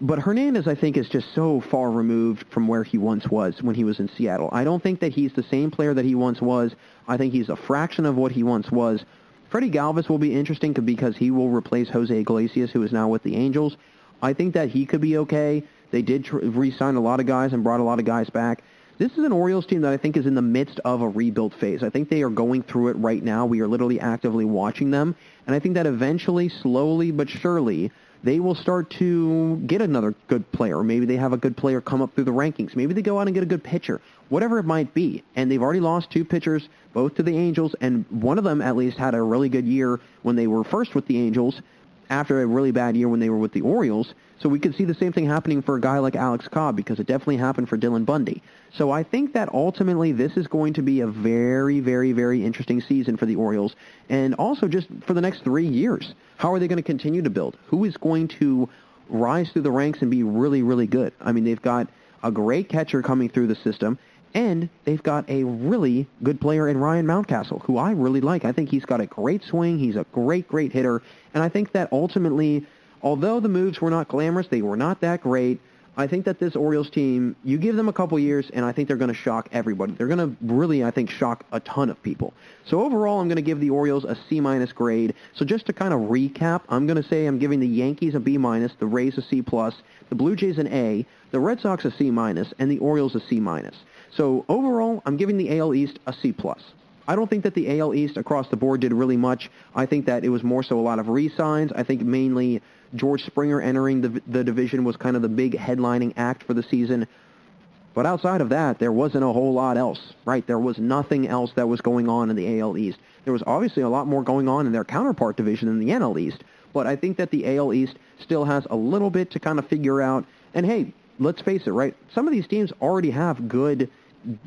[SPEAKER 2] But Hernandez, I think, is just so far removed from where he once was when he was in Seattle. I don't think that he's the same player that he once was. I think he's a fraction of what he once was. Freddie Galvis will be interesting because he will replace Jose Iglesias, who is now with the Angels. I think that he could be okay. They did re-sign a lot of guys and brought a lot of guys back. This is an Orioles team that I think is in the midst of a rebuild phase. I think they are going through it right now. We are literally actively watching them. And I think that eventually, slowly but surely, they will start to get another good player. Maybe they have a good player come up through the rankings. Maybe they go out and get a good pitcher. Whatever it might be. And they've already lost 2 pitchers, both to the Angels, and one of them at least had a really good year when they were first with the Angels, after a really bad year when they were with the Orioles. So we could see the same thing happening for a guy like Alex Cobb, because it definitely happened for Dylan Bundy. So I think that ultimately this is going to be a very, very, very interesting season for the Orioles. And also just for the next 3 years, how are they going to continue to build? Who is going to rise through the ranks and be really, really good? I mean, they've got a great catcher coming through the system, and they've got a really good player in Ryan Mountcastle, who I really like. I think he's got a great swing. He's a great, great hitter. And I think that ultimately, although the moves were not glamorous, they were not that great, I think that this Orioles team, you give them a couple years, and I think they're going to shock everybody. They're going to really, I think, shock a ton of people. So overall, I'm going to give the Orioles a C- grade. So just to kind of recap, I'm going to say I'm giving the Yankees a B-, the Rays a C+, the Blue Jays an A, the Red Sox a C-, and the Orioles a C-. So overall, I'm giving the AL East a C+. I don't think that the AL East across the board did really much. I think that it was more so a lot of re-signs. I think mainly George Springer entering the division was kind of the big headlining act for the season. But outside of that, there wasn't a whole lot else, right? There was nothing else that was going on in the AL East. There was obviously a lot more going on in their counterpart division in the NL East. But I think that the AL East still has a little bit to kind of figure out. And hey, let's face it, right? Some of these teams already have good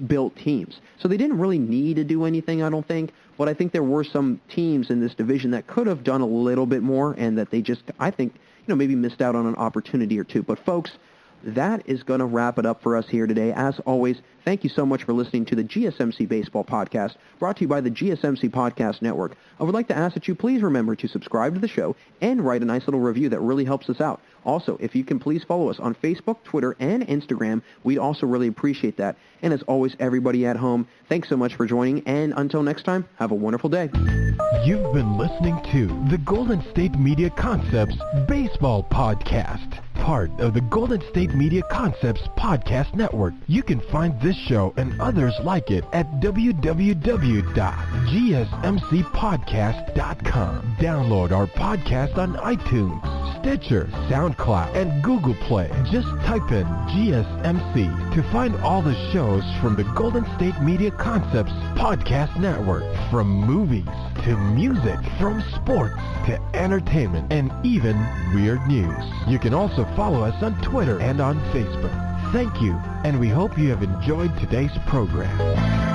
[SPEAKER 2] built teams. So they didn't really need to do anything, I don't think. But I think there were some teams in this division that could have done a little bit more, and that they just, I think, maybe missed out on an opportunity or two. But folks, that is going to wrap it up for us here today. As always, thank you so much for listening to the GSMC Baseball Podcast, brought to you by the GSMC Podcast Network. I would like to ask that you please remember to subscribe to the show and write a nice little review. That really helps us out. Also, if you can please follow us on Facebook, Twitter, and Instagram, we'd also really appreciate that. And as always, everybody at home, thanks so much for joining, and until next time, have a wonderful day.
[SPEAKER 1] You've been listening to the Golden State Media Concepts Baseball Podcast, part of the Golden State Media Concepts Podcast Network. You can find this show and others like it at www.gsmcpodcast.com. Download our podcast on iTunes, Stitcher, SoundCloud, and Google Play. Just type in GSMC to find all the shows from the Golden State Media Concepts Podcast Network. From movies to music, from sports to entertainment, and even weird news. You can also follow us on Twitter and on Facebook. Thank you, and we hope you have enjoyed today's program.